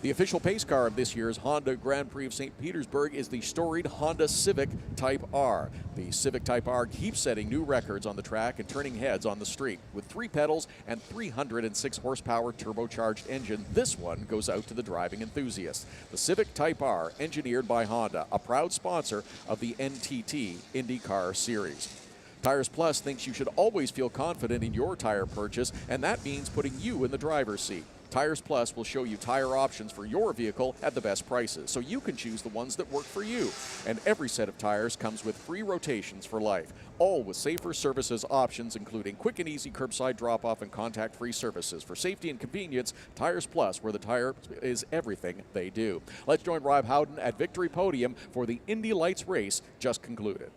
The official pace car of this year's Honda Grand Prix of St. Petersburg is the storied Honda Civic Type R. The Civic Type R keeps setting new records on the track and turning heads on the street. With 3 pedals and 306 horsepower turbocharged engine, this one goes out to the driving enthusiasts. The Civic Type R, engineered by Honda, a proud sponsor of the NTT IndyCar Series. Tires Plus thinks you should always feel confident in your tire purchase, and that means putting you in the driver's seat. Tires Plus will show you tire options for your vehicle at the best prices, so you can choose the ones that work for you. And every set of tires comes with free rotations for life, all with safer services options, including quick and easy curbside drop-off and contact-free services. For safety and convenience, Tires Plus, where the tire is everything they do. Let's join Rob Howden at Victory Podium for the Indy Lights Race just concluded.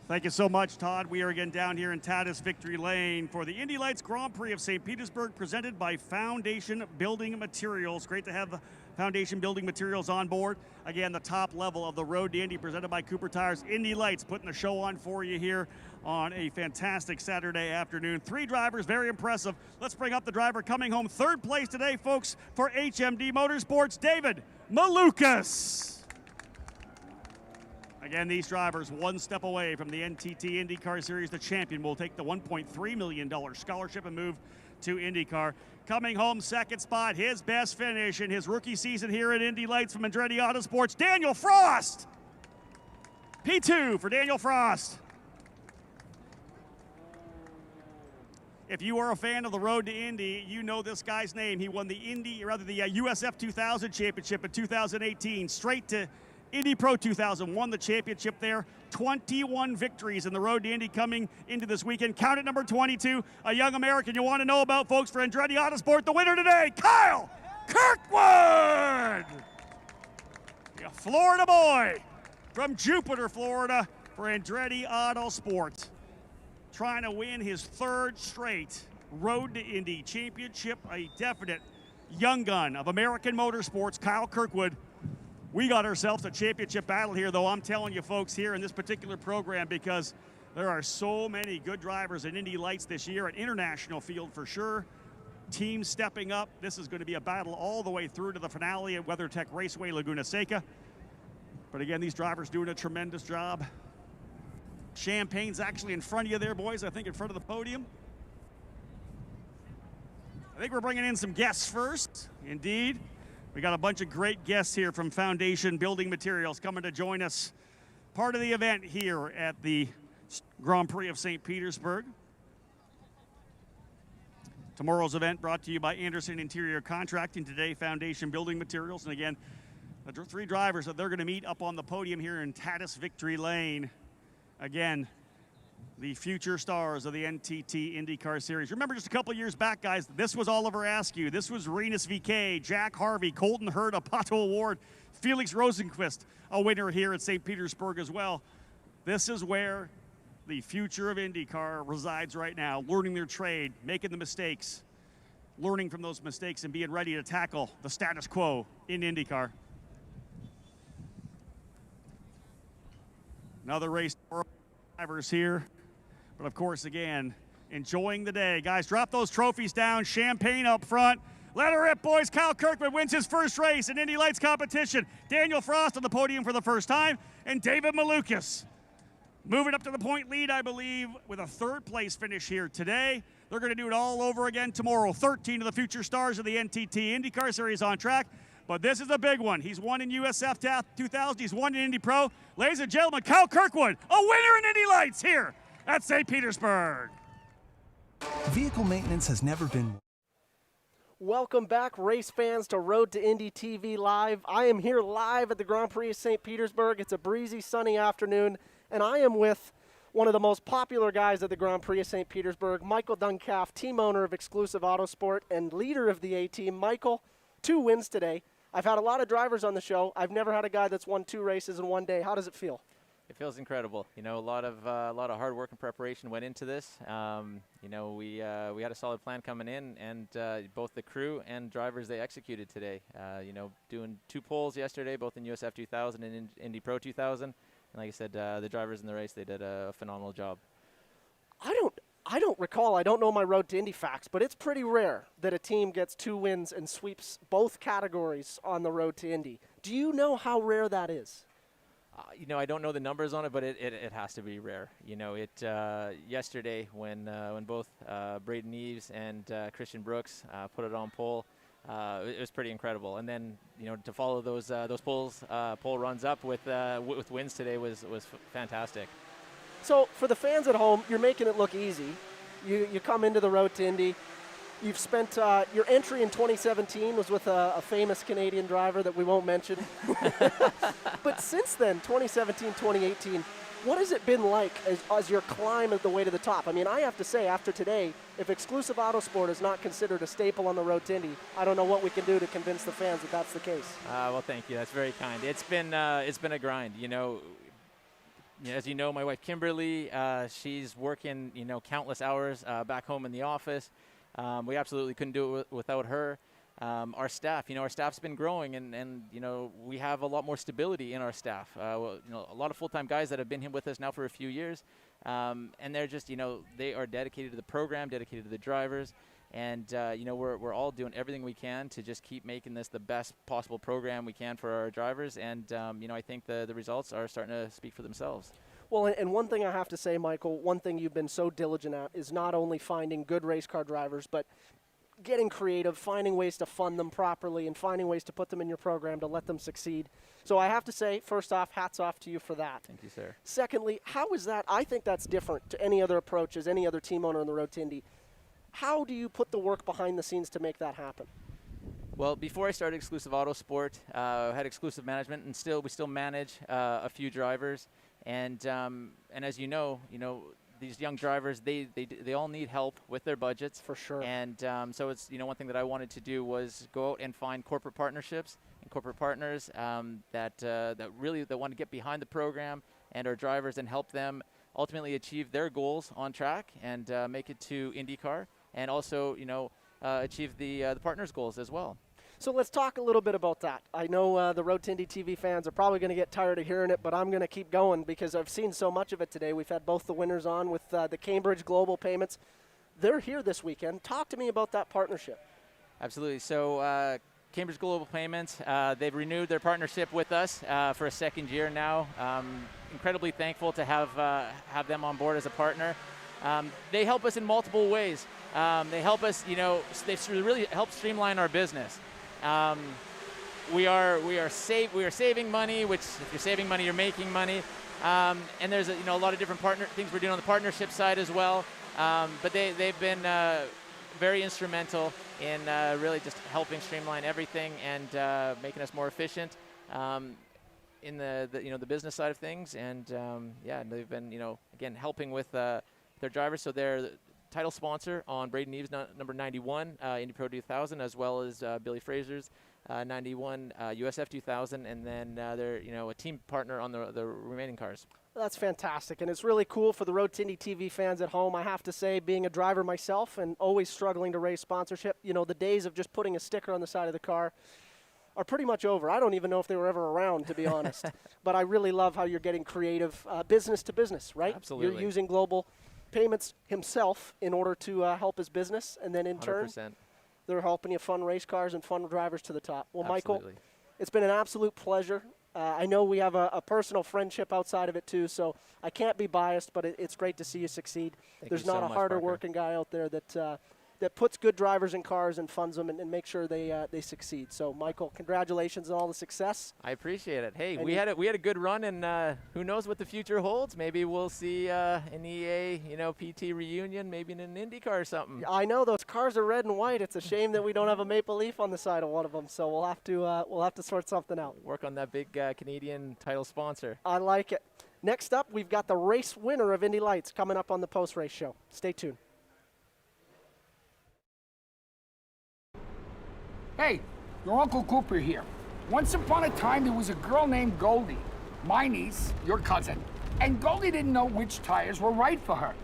Thank you so much, Todd. We are again down here in Tatis Victory Lane for the Indy Lights Grand Prix of St. Petersburg, presented by Foundation Building Materials. Great to have the Foundation Building Materials on board. Again, the top level of the Road to Indy, presented by Cooper Tires. Indy Lights putting the show on for you here on a fantastic Saturday afternoon. 3 drivers, very impressive. Let's bring up the driver coming home third place today, folks, for HMD Motorsports, David Maluckas. Again, these drivers one step away from the NTT IndyCar Series. The champion will take the $1.3 million scholarship and move to IndyCar. Coming home second spot, his best finish in his rookie season here at Indy Lights from Andretti Autosports, Daniel Frost. P2 for Daniel Frost. If you are a fan of the Road to Indy, you know this guy's name. He won the USF 2000 championship in 2018, straight to Indy Pro 2000, won the championship there. 21 victories in the Road to Indy coming into this weekend. Count at number 22, a young American you want to know about, folks, for Andretti Autosport. The winner today, Kyle Kirkwood! A Florida boy from Jupiter, Florida, for Andretti Autosport. Trying to win his 3rd straight Road to Indy championship. A definite young gun of American motorsports, Kyle Kirkwood. We got ourselves a championship battle here, though, I'm telling you folks, here in this particular program, because there are so many good drivers in Indy Lights this year, an international field for sure. Teams stepping up. This is going to be a battle all the way through to the finale at WeatherTech Raceway, Laguna Seca. But again, these drivers doing a tremendous job. Champagne's actually in front of you there, boys, I think in front of the podium. I think we're bringing in some guests first, indeed. We got a bunch of great guests here from Foundation Building Materials coming to join us. Part of the event here at the Grand Prix of St. Petersburg. Tomorrow's event brought to you by Anderson Interior Contracting. Today, Foundation Building Materials. And again, the 3 drivers that they're going to meet up on the podium here in Tatis Victory Lane. Again, the future stars of the NTT IndyCar Series. Remember just a couple years back, guys, this was Oliver Askew. This was Rinus VeeKay, Jack Harvey, Colton Hurd, a Pato Award, Felix Rosenqvist, a winner here at St. Petersburg as well. This is where the future of IndyCar resides right now, learning their trade, making the mistakes, learning from those mistakes, and being ready to tackle the status quo in IndyCar. Another race for drivers here. But of course, again, enjoying the day. Guys, drop those trophies down. Champagne up front. Let her rip, boys. Kyle Kirkwood wins his first race in Indy Lights competition. Daniel Frost on the podium for the first time. And David Maluckas moving up to the point lead, I believe, with a 3rd place finish here today. They're going to do it all over again tomorrow. 13 of the future stars of the NTT IndyCar Series on track. But this is a big one. He's won in USF 2000. He's won in Indy Pro. Ladies and gentlemen, Kyle Kirkwood, a winner in Indy Lights here at St. Petersburg. Vehicle maintenance has never been. Welcome back, race fans, to Road to Indy TV Live. I am here live at the Grand Prix of St. Petersburg. It's a breezy, sunny afternoon, and I am with one of the most popular guys at the Grand Prix of St. Petersburg, Michael Duncalf, team owner of Exclusive Autosport and leader of the A-Team. Michael, 2 wins today. I've had a lot of drivers on the show. I've never had a guy that's won 2 races in one day. How does it feel? It feels incredible. You know, a lot of hard work and preparation went into this. You know, we had a solid plan coming in, and both the crew and drivers, they executed today. You know, doing 2 poles yesterday, both in USF 2000 and in Indy Pro 2000. And like I said, the drivers in the race, they did a phenomenal job. I don't recall, I don't know my Road to Indy facts, but it's pretty rare that a team gets 2 wins and sweeps both categories on the Road to Indy. Do you know how rare that is? I don't know the numbers on it, but it has to be rare. Yesterday when both Braden Eves and Christian Brooks put it on pole, it was pretty incredible. And then to follow those pole runs up with wins today was fantastic. So for the fans at home, you're making it look easy. You come into the Road to Indy. You've spent your entry in 2017 was with a famous Canadian driver that we won't mention. But since then, 2017, 2018, what has it been like as your climb of the way to the top? I mean, I have to say, after today, if exclusive Autosport is not considered a staple on the Road to Indy, I don't know what we can do to convince the fans that that's the case. Well, thank you. That's very kind. It's been a grind. As you know, my wife Kimberly, she's working countless hours back home in the office. We absolutely couldn't do it without her. Our staff's been growing, and we have a lot more stability in our staff. A lot of full-time guys that have been here with us now for a few years, and they're just they are dedicated to the program, dedicated to the drivers, and we're all doing everything we can to just keep making this the best possible program we can for our drivers. And I think the results are starting to speak for themselves. Well, and one thing I have to say, Michael, one thing you've been so diligent at is not only finding good race car drivers, but getting creative, finding ways to fund them properly, and finding ways to put them in your program to let them succeed. So I have to say, first off, hats off to you for that. Thank you, sir. Secondly, how is that? I think that's different to any other approach as any other team owner on the Road to Indy. How do you put the work behind the scenes to make that happen? Well, before I started Exclusive Autosport, I had exclusive management, and we still manage a few drivers. And as you know, these young drivers, they all need help with their budgets. For sure. And so it's one thing that I wanted to do was go out and find corporate partnerships and corporate partners that want to get behind the program and our drivers and help them ultimately achieve their goals on track and make it to IndyCar, and also achieve the partners' goals as well. So let's talk a little bit about that. I know the Road to Indy TV fans are probably going to get tired of hearing it, but I'm going to keep going because I've seen so much of it today. We've had both the winners on with the Cambridge Global payments. They're here this weekend. Talk to me about that partnership. Absolutely. So Cambridge Global Payments, they've renewed their partnership with us for a second year now. Incredibly thankful to have them on board as a partner. They help us in multiple ways. They help us, they really help streamline our business. We are saving money, which if you're saving money, you're making money. And there's a lot of different things we're doing on the partnership side as well. But they've been very instrumental in really just helping streamline everything and making us more efficient in the business side of things. And they've been again helping with their drivers. So they're the title sponsor on Braden Eves number 91 Indy Pro 2000, as well as Billy Fraser's 91 USF 2000, and then they're a team partner on the remaining cars. That's fantastic, and it's really cool for the Road to Indy TV fans at home. I have to say, being a driver myself and always struggling to raise sponsorship, the days of just putting a sticker on the side of the car are pretty much over. I don't even know if they were ever around, to be honest. But I really love how you're getting creative business to business, right? Absolutely. You're using Global Payments himself in order to help his business, and then in 100%. turn, they're helping you fund race cars and fund drivers to the top. Well, Absolutely. Michael, it's been an absolute pleasure. I know we have a personal friendship outside of it too, so I can't be biased, but it's great to see you succeed. There's not a harder working guy out there that puts good drivers in cars and funds them and makes sure they succeed. So, Michael, congratulations on all the success. I appreciate it. Hey, we had a good run, and who knows what the future holds? Maybe we'll see an EA, PT reunion, maybe in an IndyCar or something. I know those cars are red and white. It's a shame that we don't have a maple leaf on the side of one of them. So we'll have to sort something out. Work on that big Canadian title sponsor. I like it. Next up, we've got the race winner of Indy Lights coming up on the post-race show. Stay tuned. Hey, your Uncle Cooper here. Once upon a time, there was a girl named Goldie, my niece, your cousin, and Goldie didn't know which tires were right for her.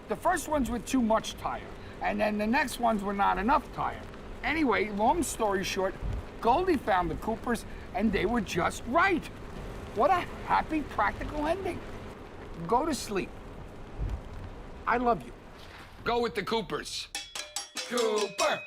The first ones were too much tire, and then the next ones were not enough tire. Anyway, long story short, Goldie found the Coopers, and they were just right. What a happy, practical ending. Go to sleep. I love you. Go with the Coopers. Cooper.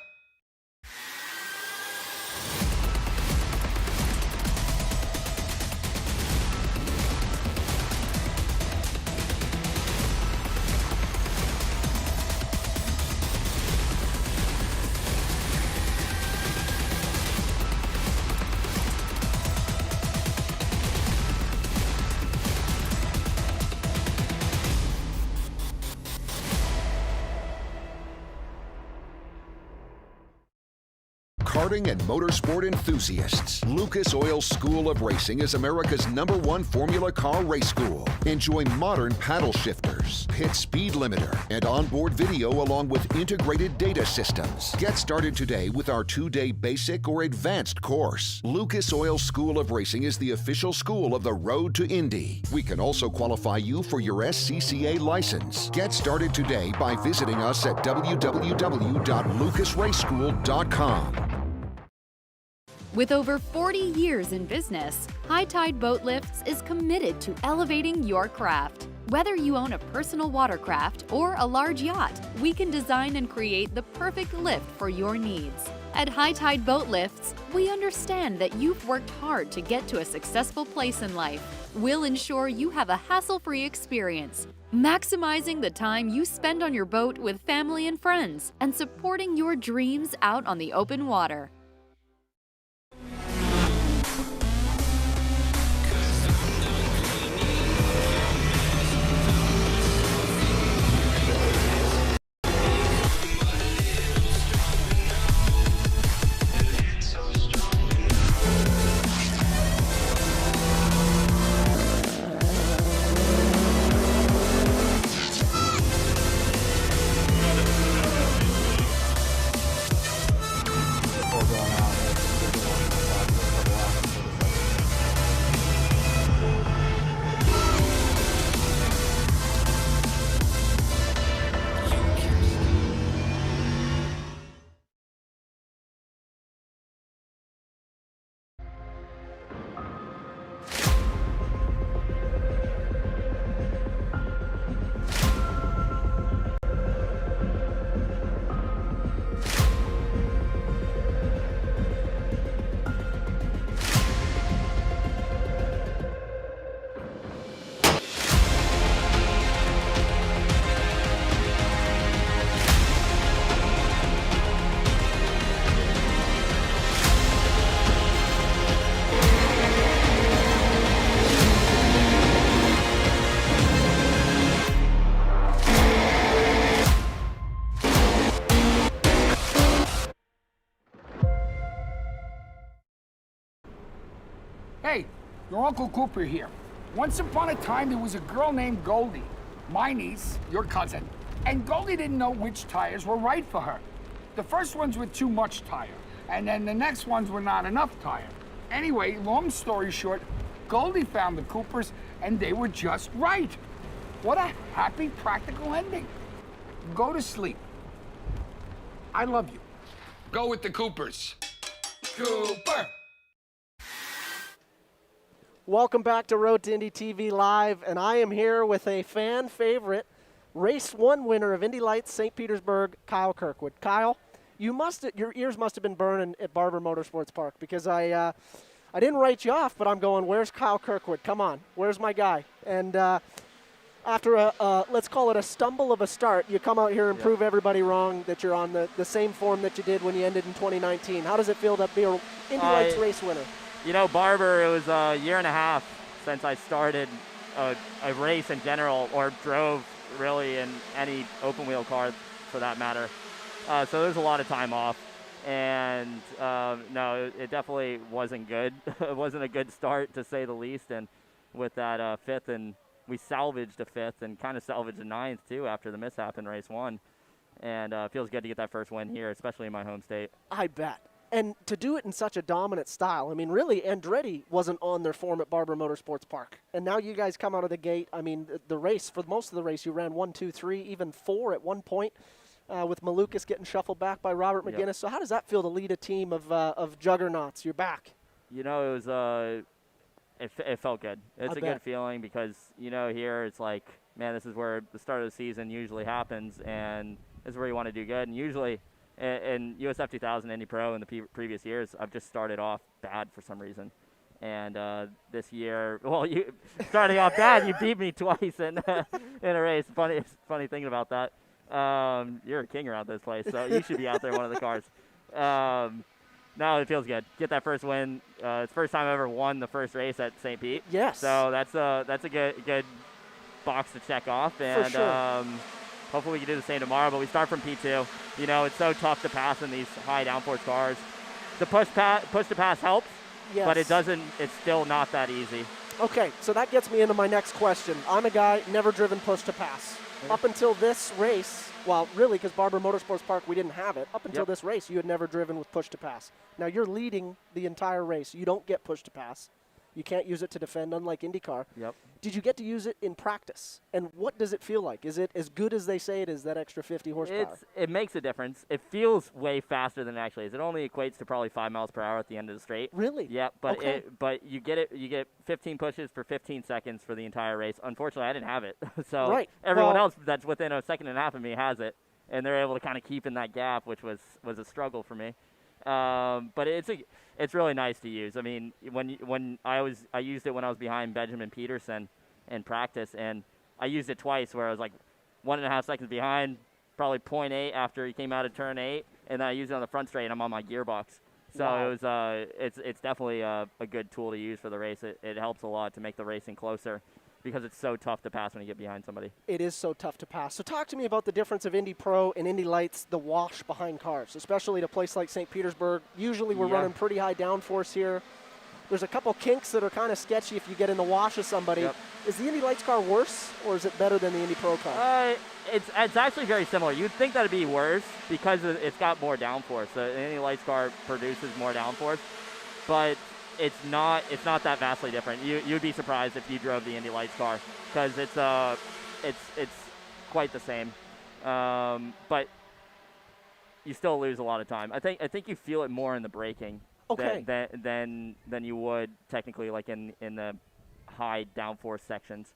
Karting and motorsport enthusiasts, Lucas Oil School of Racing is America's #1 Formula Car race school. Enjoy modern paddle shifters, pit speed limiter, and onboard video along with integrated data systems. Get started today with our 2-day basic or advanced course. Lucas Oil School of Racing is the official school of the road to Indy. We can also qualify you for your SCCA license. Get started today by visiting us at www.lucasraceschool.com. With over 40 years in business, High Tide Boat Lifts is committed to elevating your craft. Whether you own a personal watercraft or a large yacht, we can design and create the perfect lift for your needs. At High Tide Boat Lifts, we understand that you've worked hard to get to a successful place in life. We'll ensure you have a hassle-free experience, maximizing the time you spend on your boat with family and friends, and supporting your dreams out on the open water. Hey, your Uncle Cooper here. Once upon a time, there was a girl named Goldie, my niece, your cousin, and Goldie didn't know which tires were right for her. The first ones were too much tire, and then the next ones were not enough tire. Anyway, long story short, Goldie found the Coopers, and they were just right. What a happy, practical ending. Go to sleep. I love you. Go with the Coopers. Cooper. Welcome back to Road to Indy TV Live, and I am here with a fan favorite, Race 1 winner of Indy Lights St. Petersburg, Kyle Kirkwood. Kyle, your ears must have been burning at Barber Motorsports Park, because I didn't write you off, but I'm going, where's Kyle Kirkwood? Come on, where's my guy? And after let's call it a stumble of a start, you come out here and prove everybody wrong that you're on the same form that you did when you ended in 2019. How does it feel to be an Indy Lights race winner? You know, Barber, it was a year and a half since I started a race in general, or drove really in any open wheel car for that matter. So there's a lot of time off. And no, it definitely wasn't good. It wasn't a good start, to say the least. And with that fifth, and we salvaged a fifth and kind of salvaged a ninth too after the mishap in race 1. And it feels good to get that first win here, especially in my home state. I bet. And to do it in such a dominant style, I mean, really, Andretti wasn't on their form at Barber Motorsports Park. And now you guys come out of the gate. I mean, the race, for most of the race, you ran 1, 2, 3, even 4 at one point, with Maluckas getting shuffled back by Robert McGinnis. Yep. So how does that feel to lead a team of juggernauts? You're back. You know, it felt good. It's a good feeling because, here it's like, man, this is where the start of the season usually happens, and this is where you want to do good. And usually in USF 2000 Indy Pro in the previous years, I've just started off bad for some reason. And this year, well, you starting off bad, you beat me twice in a race. Funny thinking about that. You're a king around this place, so you should be out there in one of the cars. No, it feels good. Get that first win. It's the first time I ever won the first race at St. Pete. Yes. So that's a good box to check off, and For sure. hopefully we can do the same tomorrow. But we start from P2. It's so tough to pass in these high downforce cars. The push to pass helps. Yes. But it's still not that easy. Okay, so that gets me into my next question. I'm a guy never driven push to pass. Up until this race, well, really, because Barber Motorsports Park, we didn't have it. Up until this race, you had never driven with push to pass. Now you're leading the entire race. You don't get push to pass. You can't use it to defend, unlike IndyCar. Yep. Did you get to use it in practice? And what does it feel like? Is it as good as they say it is, that extra 50 horsepower? It makes a difference. It feels way faster than it actually is. It only equates to probably 5 miles per hour at the end of the straight. Really? Yeah, but Okay. but you get 15 pushes for 15 seconds for the entire race. Unfortunately, I didn't have it. So Right. everyone Well- else that's within a second and a half of me has it, and they're able to kind of keep in that gap, which was a struggle for me. But it's really nice to use. I mean, when I used it when I was behind Benjamin Peterson in practice, and I used it twice where I was like 1.5 seconds behind, probably 0.8 after he came out of turn 8, and then I used it on the front straight, and I'm on my gearbox. So Wow. it was it's definitely a good tool to use for the race. It helps a lot to make the racing closer because it's so tough to pass when you get behind somebody. It is so tough to pass. So talk to me about the difference of Indy Pro and Indy Lights, the wash behind cars, especially at a place like St. Petersburg. Usually we're running pretty high downforce here. There's a couple kinks that are kind of sketchy if you get in the wash of somebody. Yep. Is the Indy Lights car worse, or is it better than the Indy Pro car? It's actually very similar. You'd think that it'd be worse because it's got more downforce. The Indy Lights car produces more downforce, but it's not that vastly different. You'd be surprised if you drove the Indy Lights car because it's quite the same, but you still lose a lot of time. I think you feel it more in the braking. Okay. Than you would technically like in the high downforce sections.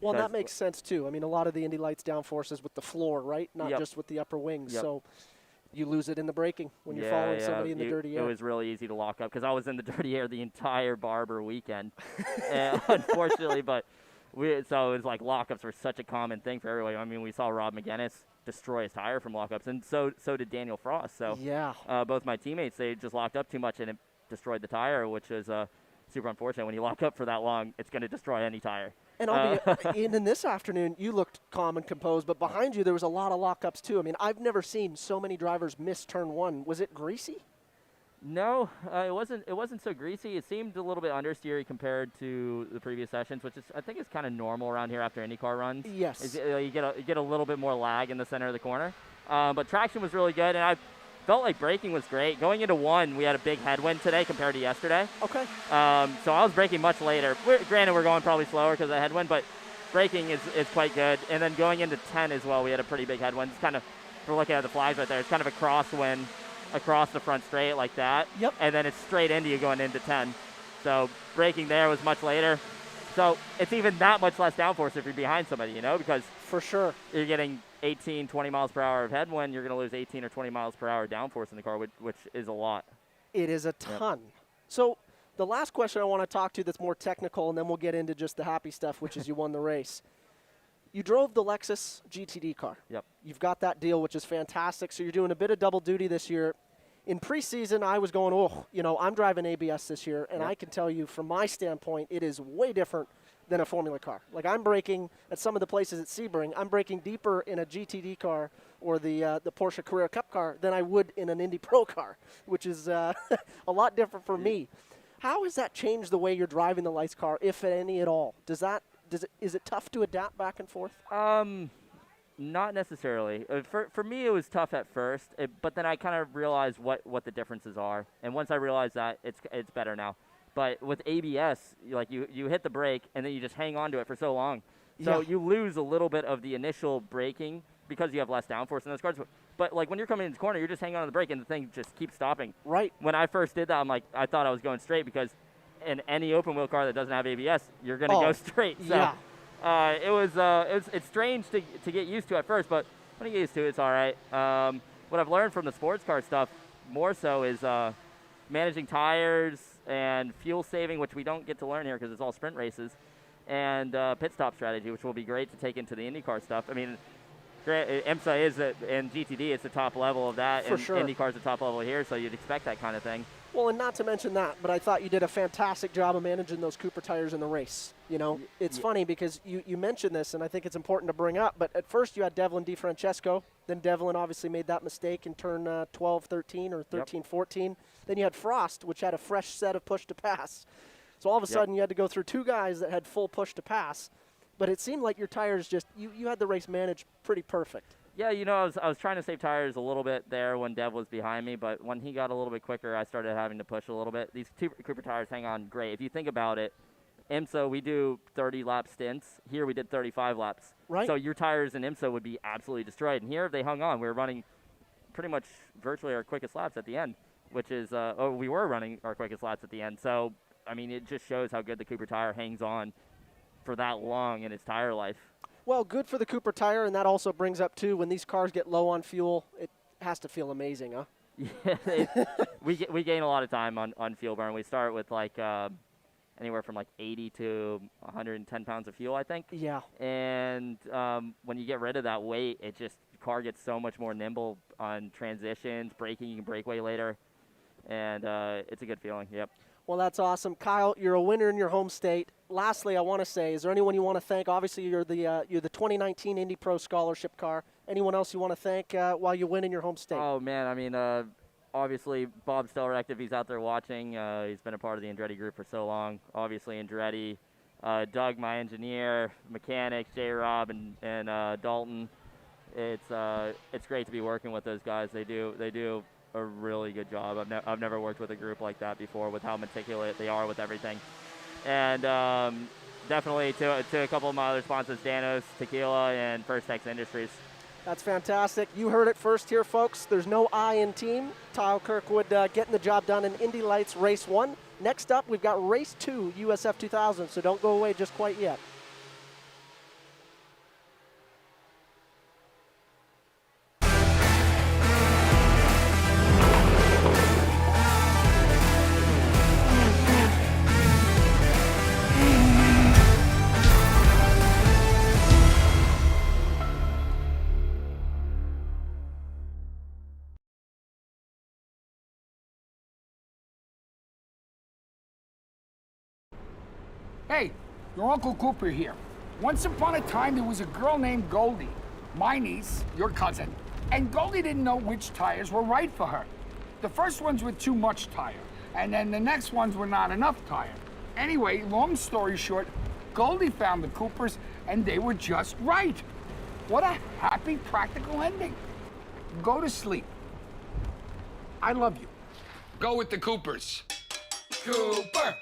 Well, that makes sense too. I mean, a lot of the Indy Lights downforce is with the floor, right? Not just with the upper wings. Yep. So you lose it in the braking when you're following somebody in the dirty air. It was really easy to lock up because I was in the dirty air the entire Barber weekend, unfortunately. But so it was like lockups were such a common thing for everybody. I mean, we saw Rob McGinnis destroy his tire from lockups, and so did Daniel Frost. So yeah, both my teammates, they just locked up too much and it destroyed the tire, which is super unfortunate. When you lock up for that long, it's going to destroy any tire. And in this afternoon, you looked calm and composed, but behind you there was a lot of lockups too. I mean, I've never seen so many drivers miss turn 1. Was it greasy? No, it wasn't so greasy. It seemed a little bit understeery compared to the previous sessions, which I think is kind of normal around here after IndyCar runs. Yes. You get a little bit more lag in the center of the corner, but traction was really good, and I felt like braking was great. Going into 1, we had a big headwind today compared to yesterday. Okay. So I was braking much later. Granted, we're going probably slower because of the headwind, but braking is quite good. And then going into 10 as well, we had a pretty big headwind. It's kind of, if we're looking at the flags right there, it's kind of a crosswind across the front straight like that. Yep. And then it's straight into you going into 10. So braking there was much later. So it's even that much less downforce if you're behind somebody, because for sure you're getting 18, 20 miles per hour of headwind. You're going to lose 18 or 20 miles per hour downforce in the car, which is a lot. It is a ton. Yep. So the last question I want to talk to that's more technical, and then we'll get into just the happy stuff, which is you won the race. You drove the Lexus GTD car. Yep. You've got that deal, which is fantastic. So you're doing a bit of double duty this year. In preseason, I was going, I'm driving ABS this year, and I can tell you from my standpoint, it is way different than a Formula car. Like I'm braking at some of the places at Sebring, I'm braking deeper in a GTD car or the Porsche Carrera Cup car than I would in an Indy Pro car, which is a lot different for me. How has that changed the way you're driving the Lights car, if any at all? Is it tough to adapt back and forth? Not necessarily. For me, it was tough at first, but then I kind of realized what the differences are, and once I realized that, it's better now. But with ABS, you hit the brake and then you just hang on to it for so long, so you lose a little bit of the initial braking because you have less downforce in those cars. But like when you're coming into the corner, you're just hanging on to the brake and the thing just keeps stopping. Right. When I first did that, I thought I was going straight because in any open wheel car that doesn't have ABS, you're going to go straight. So it's strange to get used to at first, but when you get used to it, it's all right. What I've learned from the sports car stuff more so is managing tires and fuel saving, which we don't get to learn here because it's all sprint races, and pit stop strategy, which will be great to take into the IndyCar stuff. I mean, IMSA is, and GTD is the top level of that, and IndyCar is the top level here, so you'd expect that kind of thing. Well, and not to mention that, but I thought you did a fantastic job of managing those Cooper tires in the race. You know, it's funny because you mentioned this, and I think it's important to bring up, but at first you had Devlin DeFrancesco. Then Devlin obviously made that mistake in turn 12-13 or 13-14. Then you had Frost, which had a fresh set of push to pass. So all of a sudden you had to go through two guys that had full push to pass. But it seemed like your tires just, you had the race managed pretty perfect. Yeah, you know, I was trying to save tires a little bit there when Dev was behind me, but when he got a little bit quicker, I started having to push a little bit. These two Cooper tires hang on great. If you think about it, IMSA, we do 30-lap stints. Here we did 35 laps. Right. So your tires in IMSA would be absolutely destroyed. And here, if they hung on, we were running pretty much virtually our quickest laps at the end, which is, we were running our quickest laps at the end. So, I mean, it just shows how good the Cooper tire hangs on for that long in its tire life. Well, good for the Cooper tire, and that also brings up, too, when these cars get low on fuel, it has to feel amazing, huh? Yeah, we gain a lot of time on fuel burn. We start with, like, anywhere from, like, 80 to 110 pounds of fuel, I think. Yeah. And when you get rid of that weight, the car gets so much more nimble on transitions, braking. You can brake way later, and it's a good feeling, yep. Well, that's awesome. Kyle, you're a winner in your home state. Lastly, I want to say, is there anyone you want to thank? Obviously, you're the 2019 Indy Pro Scholarship car. Anyone else you want to thank while you win in your home state? Oh, man, I mean, obviously, Bob Stelrecht, if he's out there watching, he's been a part of the Andretti group for so long. Obviously, Andretti, Doug, my engineer, mechanics, J. Robb, and Dalton. It's great to be working with those guys. They do a really good job. I've never worked with a group like that before, with how meticulous they are with everything. And definitely to a couple of my other sponsors, Danos, Tequila, and First Tex Industries. That's fantastic. You heard it first here, folks. There's no I in team. Kyle Kirkwood getting the job done in Indy Lights Race 1. Next up, we've got Race 2, USF 2000, so don't go away just quite yet. Hey, your Uncle Cooper here. Once upon a time, there was a girl named Goldie, my niece, your cousin, and Goldie didn't know which tires were right for her. The first ones were too much tire, and then the next ones were not enough tire. Anyway, long story short, Goldie found the Coopers, and they were just right. What a happy, practical ending. Go to sleep. I love you. Go with the Coopers. Cooper.